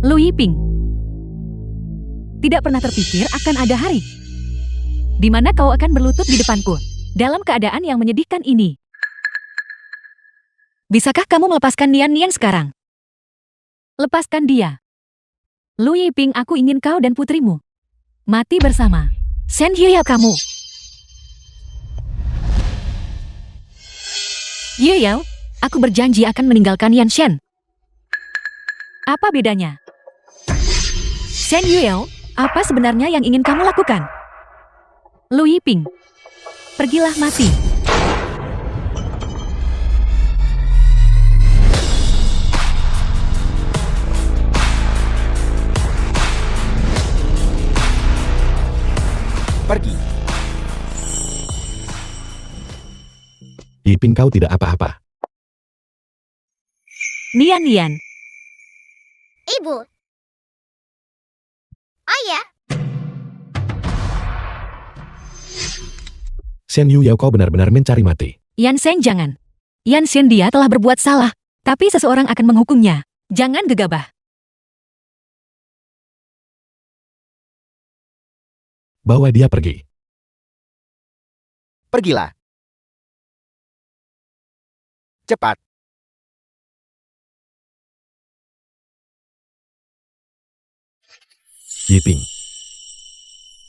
Lu Yiping. Tidak pernah terpikir akan ada hari di mana kau akan berlutut di depanku dalam keadaan yang menyedihkan ini. Bisakah kamu melepaskan Nian Nian sekarang? Lepaskan dia. Lu Yiping, aku ingin kau dan putrimu mati bersama. Shen Yuyao, kamu. Yu Yao, aku berjanji akan meninggalkan Yan Shen. Apa bedanya? Shen Yu Yao, apa sebenarnya yang ingin kamu lakukan? Lu Yiping, pergilah mati. Pergi. Yiping, kau tidak apa-apa. Nian. Ibu. Ayah. Shen Yu Yao, kau benar-benar mencari mati. Yan Shen jangan. Yan Shen dia telah berbuat salah, tapi seseorang akan menghukumnya. Jangan gegabah. Bawa dia pergi. Pergilah. Cepat. Yiping,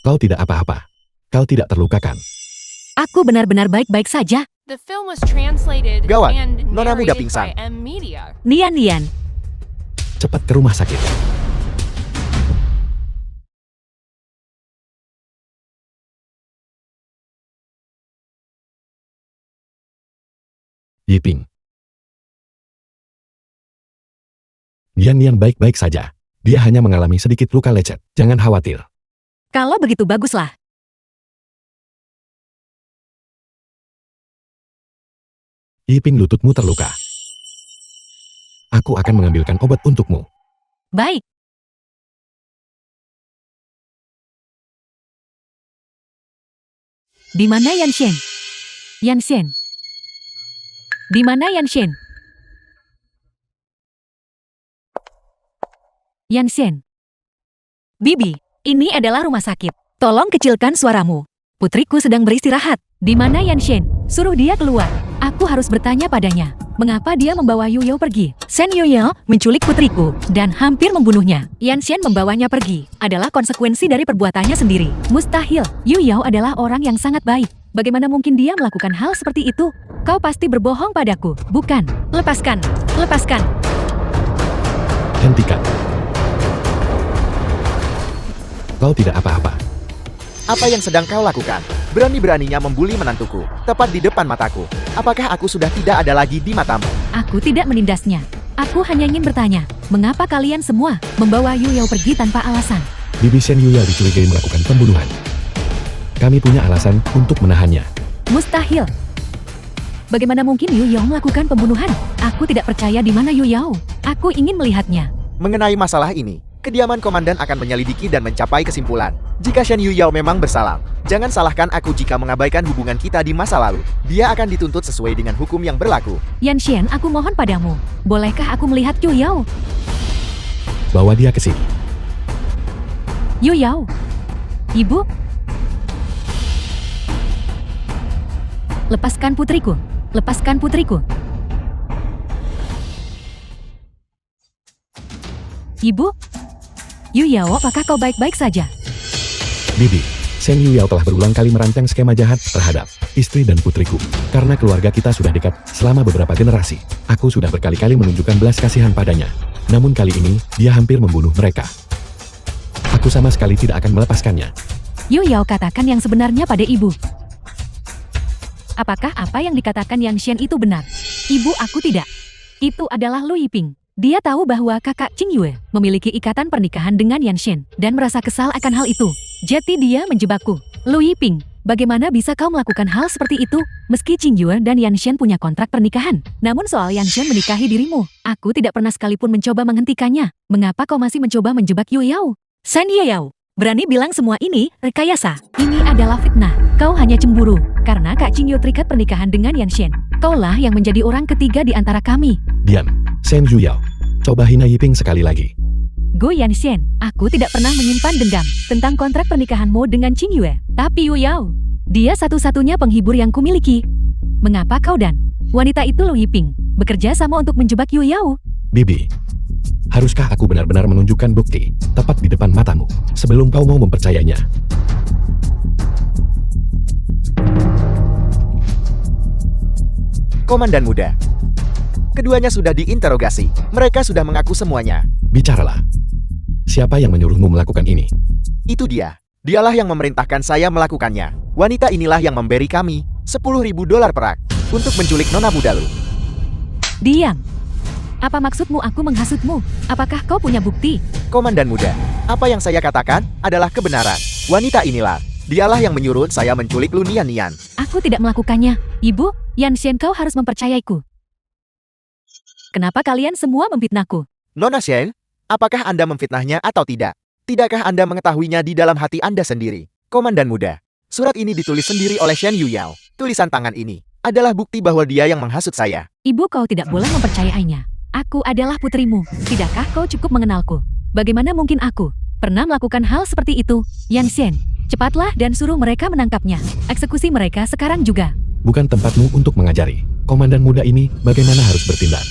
kau tidak apa-apa. Kau tidak terlukakan. Aku benar-benar baik-baik saja. The film was translated Gawat, and Nona muda narrated pingsan. by M Media. Nian. Cepat ke rumah sakit. Yiping. Nian baik-baik saja. Dia hanya mengalami sedikit luka lecet. Jangan khawatir. Kalau begitu baguslah. Yiping, lututmu terluka. Aku akan mengambilkan obat untukmu. Baik. Di mana Yan Shen? Yan Shen. Di mana Yan Shen? Yan Shen. Bibi, ini adalah rumah sakit. Tolong kecilkan suaramu. Putriku sedang beristirahat. Di mana Yan Shen? Suruh dia keluar. Aku harus bertanya padanya. Mengapa dia membawa Yu Yao pergi? Shen Yu Yao menculik putriku dan hampir membunuhnya. Yan Shen membawanya pergi adalah konsekuensi dari perbuatannya sendiri. Mustahil. Yu Yao adalah orang yang sangat baik. Bagaimana mungkin dia melakukan hal seperti itu? Kau pasti berbohong padaku. Bukan. Lepaskan. Lepaskan. Hentikan. Kau tidak apa-apa. Apa yang sedang kau lakukan? Berani-beraninya membuli menantuku, tepat di depan mataku. Apakah aku sudah tidak ada lagi di matamu? Aku tidak menindasnya. Aku hanya ingin bertanya, mengapa kalian semua membawa Yu Yao pergi tanpa alasan? Bibi Shen Yu Yao dicurigai melakukan pembunuhan. Kami punya alasan untuk menahannya. Mustahil. Bagaimana mungkin Yu Yao melakukan pembunuhan? Aku tidak percaya di mana Yu Yao. Aku ingin melihatnya. Mengenai masalah ini, kediaman komandan akan menyelidiki dan mencapai kesimpulan. Jika Shen Yu Yao memang bersalah, jangan salahkan aku jika mengabaikan hubungan kita di masa lalu. Dia akan dituntut sesuai dengan hukum yang berlaku. Yan Shen, aku mohon padamu. Bolehkah aku melihat Yu Yao? Bawa dia ke sini. Yu Yao. Ibu? Lepaskan putriku. Lepaskan putriku. Ibu? Yu Yao, apakah kau baik-baik saja? Bibi, Shen Yu Yao telah berulang kali merancang skema jahat terhadap istri dan putriku. Karena keluarga kita sudah dekat selama beberapa generasi. Aku sudah berkali-kali menunjukkan belas kasihan padanya. Namun kali ini, dia hampir membunuh mereka. Aku sama sekali tidak akan melepaskannya. Yu Yao, katakan yang sebenarnya pada ibu. Apakah apa yang dikatakan Yang Shen itu benar? Ibu, aku tidak. Itu adalah Lu Yiping. Dia tahu bahwa kakak Qing Yue memiliki ikatan pernikahan dengan Yan Shen dan merasa kesal akan hal itu. Jadi dia menjebakku. Lu Yiping, bagaimana bisa kau melakukan hal seperti itu? Meski Qing Yue dan Yan Shen punya kontrak pernikahan, namun soal Yan Shen menikahi dirimu, aku tidak pernah sekalipun mencoba menghentikannya. Mengapa kau masih mencoba menjebak Yu Yao? Shen Yu Yao, berani bilang semua ini rekayasa. Ini adalah fitnah. Kau hanya cemburu karena Kak Qing Yue terikat pernikahan dengan Yan Shen. Kaulah yang menjadi orang ketiga di antara kami. Diam, Shen Yu Yao. Coba hina Yiping sekali lagi. Go Yan Shen, aku tidak pernah menyimpan dendam tentang kontrak pernikahanmu dengan Qing Yue. Tapi Yu Yao, dia satu-satunya penghibur yang kumiliki. Mengapa kau dan wanita itu Lu Yiping bekerja sama untuk menjebak Yu Yao? Bibi, haruskah aku benar-benar menunjukkan bukti tepat di depan matamu sebelum kau mau mempercayainya? Komandan muda. Keduanya sudah diinterogasi. Mereka sudah mengaku semuanya. Bicaralah. Siapa yang menyuruhmu melakukan ini? Itu dia. Dialah yang memerintahkan saya melakukannya. Wanita inilah yang memberi kami $10.000 perak untuk menculik Nona Budalu. Diam. Apa maksudmu aku menghasutmu? Apakah kau punya bukti? Komandan muda, apa yang saya katakan adalah kebenaran. Wanita inilah. Dialah yang menyuruh saya menculik Lunian Nian. Aku tidak melakukannya. Ibu, Yanshen, kau harus mempercayaiku. Kenapa kalian semua memfitnahku? Nona Shen, apakah Anda memfitnahnya atau tidak? Tidakkah Anda mengetahuinya di dalam hati Anda sendiri? Komandan muda, surat ini ditulis sendiri oleh Shen Yuyao. Tulisan tangan ini adalah bukti bahwa dia yang menghasut saya. Ibu, kau tidak boleh mempercayainya. Aku adalah putrimu. Tidakkah kau cukup mengenalku? Bagaimana mungkin aku pernah melakukan hal seperti itu? Yanshen, cepatlah dan suruh mereka menangkapnya. Eksekusi mereka sekarang juga. Bukan tempatmu untuk mengajari. Komandan muda ini bagaimana harus bertindak.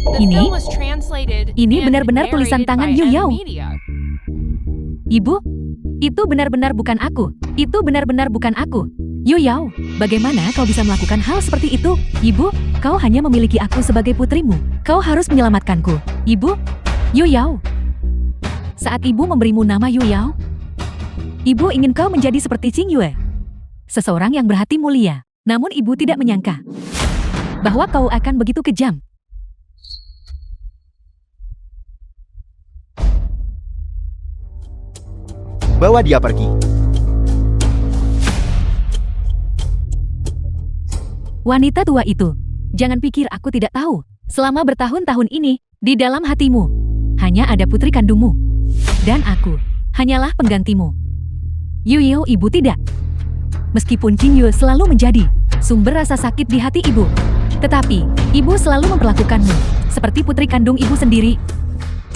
The Ini- film was translated ini and benar-benar tulisan narrated tangan by Yu M Yao. Media. Ibu, itu benar-benar bukan aku. Itu benar-benar bukan aku. Yuyao, bagaimana kau bisa melakukan hal seperti itu? Ibu, kau hanya memiliki aku sebagai putrimu. Kau harus menyelamatkanku. Ibu, Yuyao. Saat ibu memberimu nama Yuyao, ibu ingin kau menjadi seperti Qing Yue. Seseorang yang berhati mulia. Namun ibu tidak menyangka bahwa kau akan begitu kejam. Bawa dia pergi. Wanita tua itu, jangan pikir aku tidak tahu. Selama bertahun-tahun ini, di dalam hatimu, hanya ada putri kandungmu. Dan aku, hanyalah penggantimu. Yuyao, ibu tidak. Meskipun Qing Yue selalu menjadi sumber rasa sakit di hati ibu, tetapi ibu selalu memperlakukanmu seperti putri kandung ibu sendiri.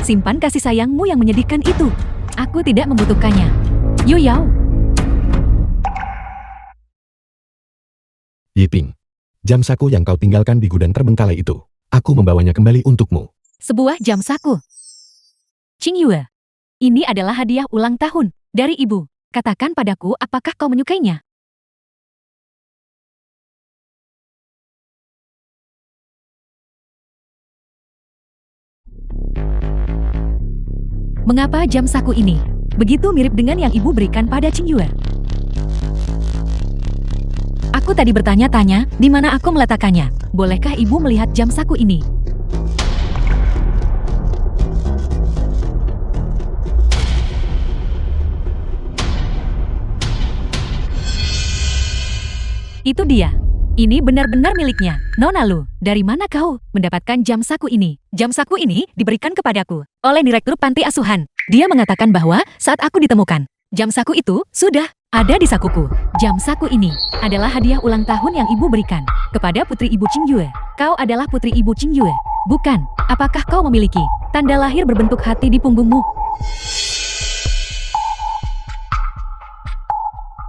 Simpan kasih sayangmu yang menyedihkan itu. Aku tidak membutuhkannya. Yuyao. Yiping, jam saku yang kau tinggalkan di gudang terbengkalai itu. Aku membawanya kembali untukmu. Sebuah jam saku. Qing Yue, ini adalah hadiah ulang tahun dari ibu. Katakan padaku apakah kau menyukainya? Mengapa jam saku ini begitu mirip dengan yang ibu berikan pada Qing Yue? Aku tadi bertanya-tanya di mana aku meletakkannya. Bolehkah ibu melihat jam saku ini? Itu dia. Ini benar-benar miliknya. Nona Lu, dari mana kau mendapatkan jam saku ini? Jam saku ini diberikan kepadaku oleh direktur panti asuhan. Dia mengatakan bahwa saat aku ditemukan, jam saku itu sudah ada di sakuku. Jam saku ini adalah hadiah ulang tahun yang ibu berikan kepada putri ibu Qing Yue. Kau adalah putri ibu Qing Yue, bukan? Apakah kau memiliki tanda lahir berbentuk hati di punggungmu?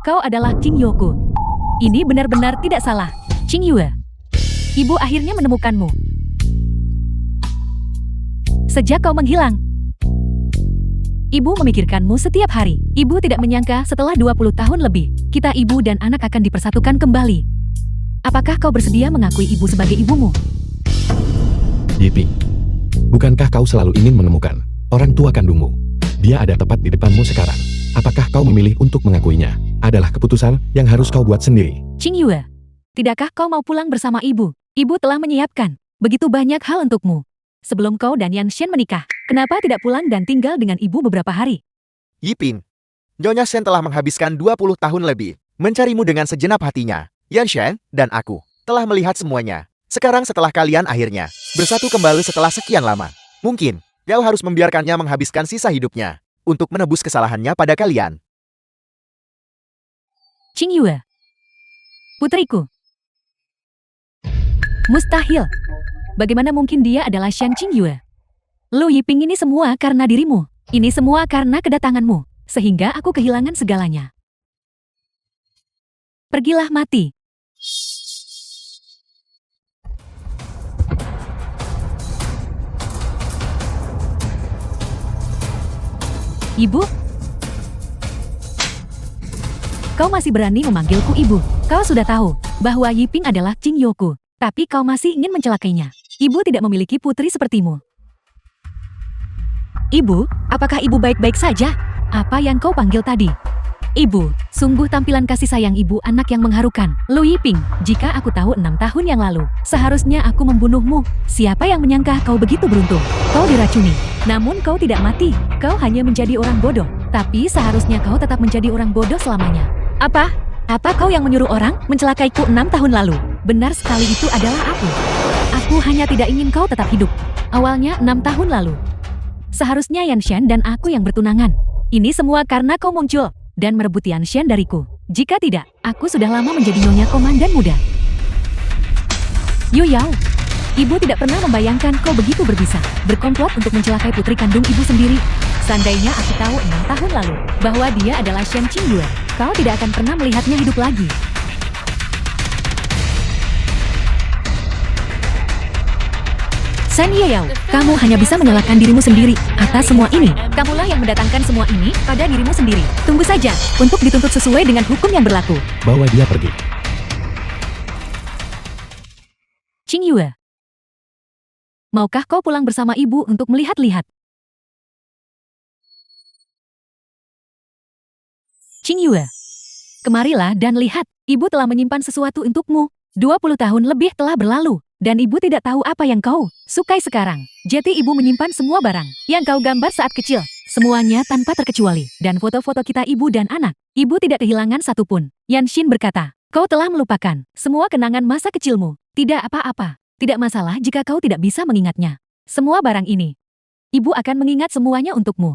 Kau adalah Qing Yoku. Ini benar-benar tidak salah. Qing Yue, ibu akhirnya menemukanmu. Sejak kau menghilang, ibu memikirkanmu setiap hari. Ibu tidak menyangka setelah 20 tahun lebih, kita ibu dan anak akan dipersatukan kembali. Apakah kau bersedia mengakui ibu sebagai ibumu? Yiping, bukankah kau selalu ingin menemukan orang tua kandungmu? Dia ada tepat di depanmu sekarang. Apakah kau memilih untuk mengakuinya? Adalah keputusan yang harus kau buat sendiri. Qing Yue, tidakkah kau mau pulang bersama ibu? Ibu telah menyiapkan begitu banyak hal untukmu. Sebelum kau dan Yanshen menikah, kenapa tidak pulang dan tinggal dengan ibu beberapa hari? Yiping, Nyonya Shen telah menghabiskan 20 tahun lebih mencarimu dengan segenap hatinya. Yan Shen dan aku telah melihat semuanya. Sekarang setelah kalian akhirnya bersatu kembali setelah sekian lama, mungkin kau harus membiarkannya menghabiskan sisa hidupnya untuk menebus kesalahannya pada kalian. Qing Yue, putriku. Mustahil. Bagaimana mungkin dia adalah Shen Qing Yue? Lu Yiping, ini semua karena dirimu. Ini semua karena kedatanganmu. Sehingga aku kehilangan segalanya. Pergilah mati. Ibu? Kau masih berani memanggilku ibu. Kau sudah tahu bahwa Yiping adalah Qingyoku, tapi kau masih ingin mencelakainya. Ibu tidak memiliki putri sepertimu. Ibu, apakah ibu baik-baik saja? Apa yang kau panggil tadi? Ibu, sungguh tampilan kasih sayang ibu anak yang mengharukan. Lu Yiping, jika aku tahu 6 tahun yang lalu, seharusnya aku membunuhmu. Siapa yang menyangka kau begitu beruntung? Kau diracuni, namun kau tidak mati. Kau hanya menjadi orang bodoh, tapi seharusnya kau tetap menjadi orang bodoh selamanya. Apa? Apa kau yang menyuruh orang mencelakaiku 6 tahun lalu? Benar sekali, itu adalah aku. Aku hanya tidak ingin kau tetap hidup. Awalnya 6 tahun lalu. Seharusnya Yanshan dan aku yang bertunangan. Ini semua karena kau muncul dan merebut Yanshan dariku. Jika tidak, aku sudah lama menjadi nyonya komandan muda. Yu Yao, ibu tidak pernah membayangkan kau begitu berbisa, berkomplot untuk mencelakai putri kandung ibu sendiri. Seandainya aku tahu 6 tahun lalu bahwa dia adalah Shen Qingyue, kau tidak akan pernah melihatnya hidup lagi. San Yao, kamu hanya bisa menyalahkan dirimu sendiri. Atas semua ini, kamulah yang mendatangkan semua ini pada dirimu sendiri. Tunggu saja untuk dituntut sesuai dengan hukum yang berlaku. Bawa dia pergi. Qingyue, maukah kau pulang bersama ibu untuk melihat-lihat? Qingyue, kemarilah dan lihat, ibu telah menyimpan sesuatu untukmu. 20 tahun lebih telah berlalu, dan ibu tidak tahu apa yang kau sukai sekarang. Jadi ibu menyimpan semua barang yang kau gambar saat kecil, semuanya tanpa terkecuali, dan foto-foto kita ibu dan anak. Ibu tidak kehilangan satupun. Yanshin berkata, kau telah melupakan semua kenangan masa kecilmu. Tidak apa-apa, tidak masalah jika kau tidak bisa mengingatnya. Semua barang ini, ibu akan mengingat semuanya untukmu.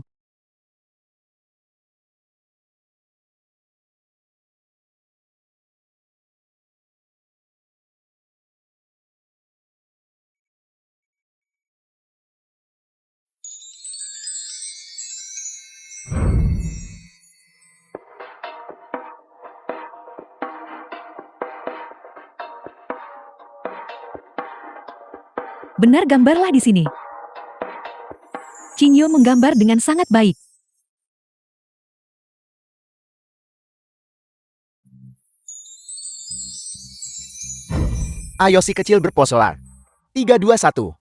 Benar, gambarlah di sini. Qingyu menggambar dengan sangat baik. Ayo si kecil berposolah. 3, 2, 1.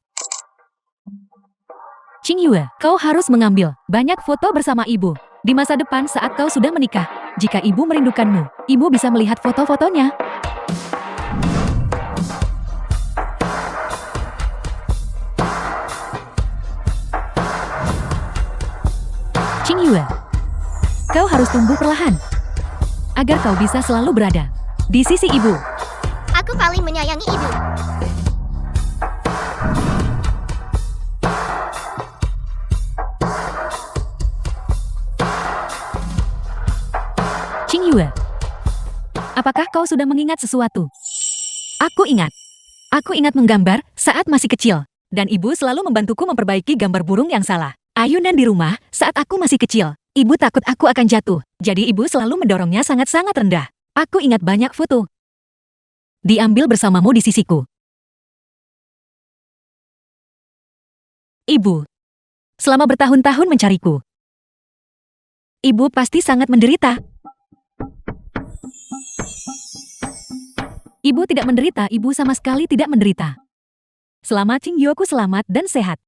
Qingyue, kau harus mengambil banyak foto bersama ibu. Di masa depan saat kau sudah menikah, jika ibu merindukanmu, ibu bisa melihat foto-fotonya. Qingyue, kau harus tumbuh perlahan, agar kau bisa selalu berada di sisi ibu. Aku paling menyayangi ibu. Qingyue, apakah kau sudah mengingat sesuatu? Aku ingat. Aku ingat menggambar saat masih kecil, dan ibu selalu membantuku memperbaiki gambar burung yang salah. Ayunan di rumah saat aku masih kecil, ibu takut aku akan jatuh, jadi ibu selalu mendorongnya sangat-sangat rendah. Aku ingat banyak foto diambil bersamamu di sisiku. Ibu, selama bertahun-tahun mencariku, ibu pasti sangat menderita. Ibu tidak menderita, ibu sama sekali tidak menderita. Selama Qingyoku selamat dan sehat,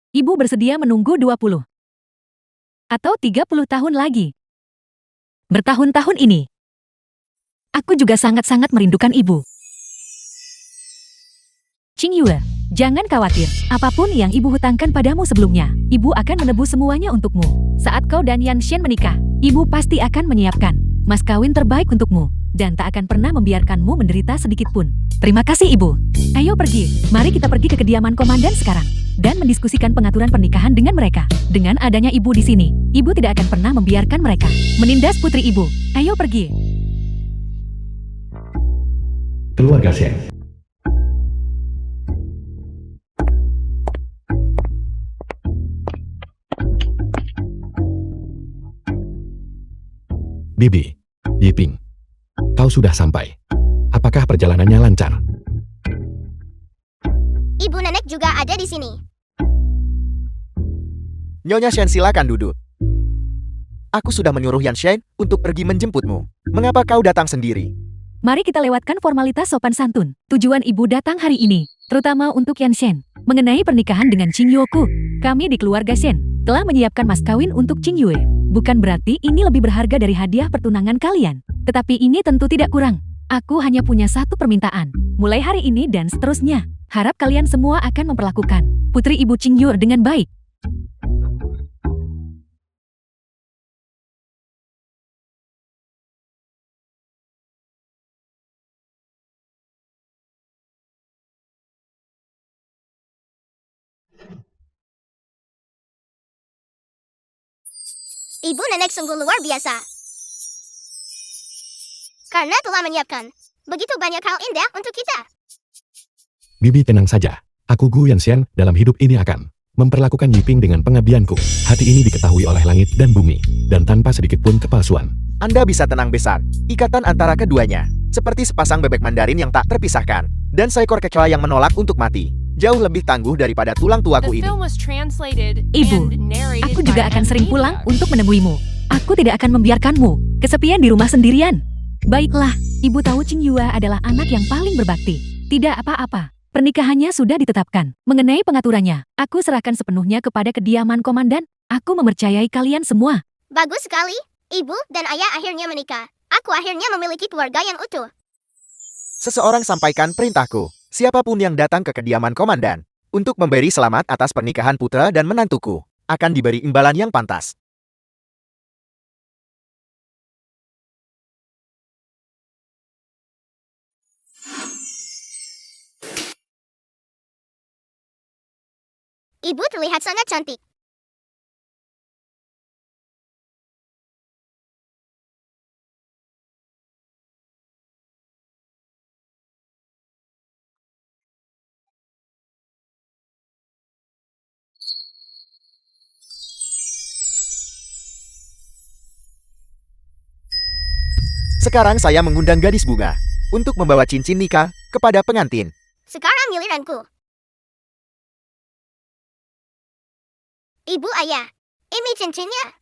ibu bersedia menunggu 20 atau 30 tahun lagi. Bertahun-tahun ini, aku juga sangat-sangat merindukan ibu. Qingyue, jangan khawatir. Apapun yang ibu hutangkan padamu sebelumnya, ibu akan menebus semuanya untukmu. Saat kau dan Yanshan menikah, ibu pasti akan menyiapkan mas kawin terbaik untukmu, dan tak akan pernah membiarkanmu menderita sedikit pun. Terima kasih ibu. Ayo pergi, mari kita pergi ke kediaman komandan sekarang, dan mendiskusikan pengaturan pernikahan dengan mereka. Dengan adanya ibu di sini, ibu tidak akan pernah membiarkan mereka menindas putri ibu. Ayo pergi. Keluarga Shen. Bibi, Yiping, kau sudah sampai. Apakah perjalanannya lancar? Ibu nenek juga ada di sini. Nyonya Shen, silakan duduk. Aku sudah menyuruh Yan Shen untuk pergi menjemputmu. Mengapa kau datang sendiri? Mari kita lewatkan formalitas sopan santun. Tujuan ibu datang hari ini, terutama untuk Yan Shen. Mengenai pernikahan dengan Qing Yueku, kami di keluarga Shen telah menyiapkan mas kawin untuk Qing Yue. Bukan berarti ini lebih berharga dari hadiah pertunangan kalian. Tetapi ini tentu tidak kurang. Aku hanya punya satu permintaan. Mulai hari ini dan seterusnya, harap kalian semua akan memperlakukan putri ibu Qing Yue dengan baik. Ibu nenek sungguh luar biasa. Karena telah menyiapkan begitu banyak hal indah untuk kita. Bibi tenang saja. Aku Gu Yanxian dalam hidup ini akan memperlakukan Yiping dengan pengabdianku. Hati ini diketahui oleh langit dan bumi, dan tanpa sedikit pun kepalsuan. Anda bisa tenang besar. Ikatan antara keduanya, seperti sepasang bebek Mandarin yang tak terpisahkan, dan seekor kecoa yang menolak untuk mati, jauh lebih tangguh daripada tulang tuaku The ini. film was translated Ibu, and narrated aku by juga akan sering Emilia. pulang untuk menemuimu. Aku tidak akan membiarkanmu kesepian di rumah sendirian. Baiklah, ibu tahu Qing Yue adalah anak yang paling berbakti. Tidak apa-apa, pernikahannya sudah ditetapkan. Mengenai pengaturannya, aku serahkan sepenuhnya kepada kediaman komandan. Aku mempercayai kalian semua. Bagus sekali. Ibu dan ayah akhirnya menikah. Aku akhirnya memiliki keluarga yang utuh. Seseorang sampaikan perintahku. Siapapun yang datang ke kediaman komandan untuk memberi selamat atas pernikahan putra dan menantuku akan diberi imbalan yang pantas. Ibu terlihat sangat cantik. Sekarang saya mengundang gadis bunga untuk membawa cincin nikah kepada pengantin. Sekarang giliranku. Ibu ayah, ini cincinnya.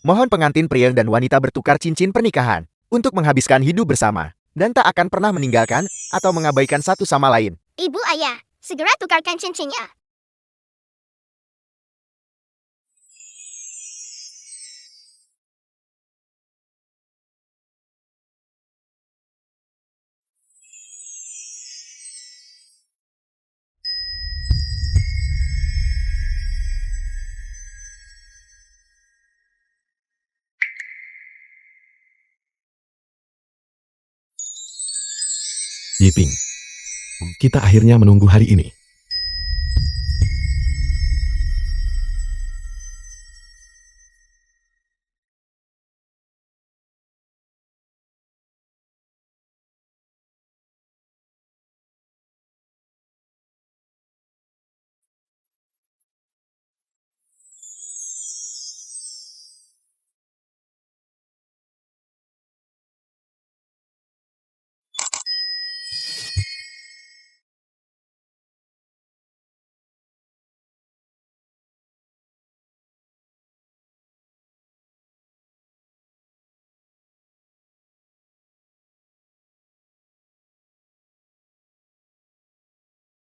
Mohon pengantin pria dan wanita bertukar cincin pernikahan untuk menghabiskan hidup bersama dan tak akan pernah meninggalkan atau mengabaikan satu sama lain. Ibu ayah, segera tukarkan cincinnya. Yiping. Kita akhirnya menunggu hari ini.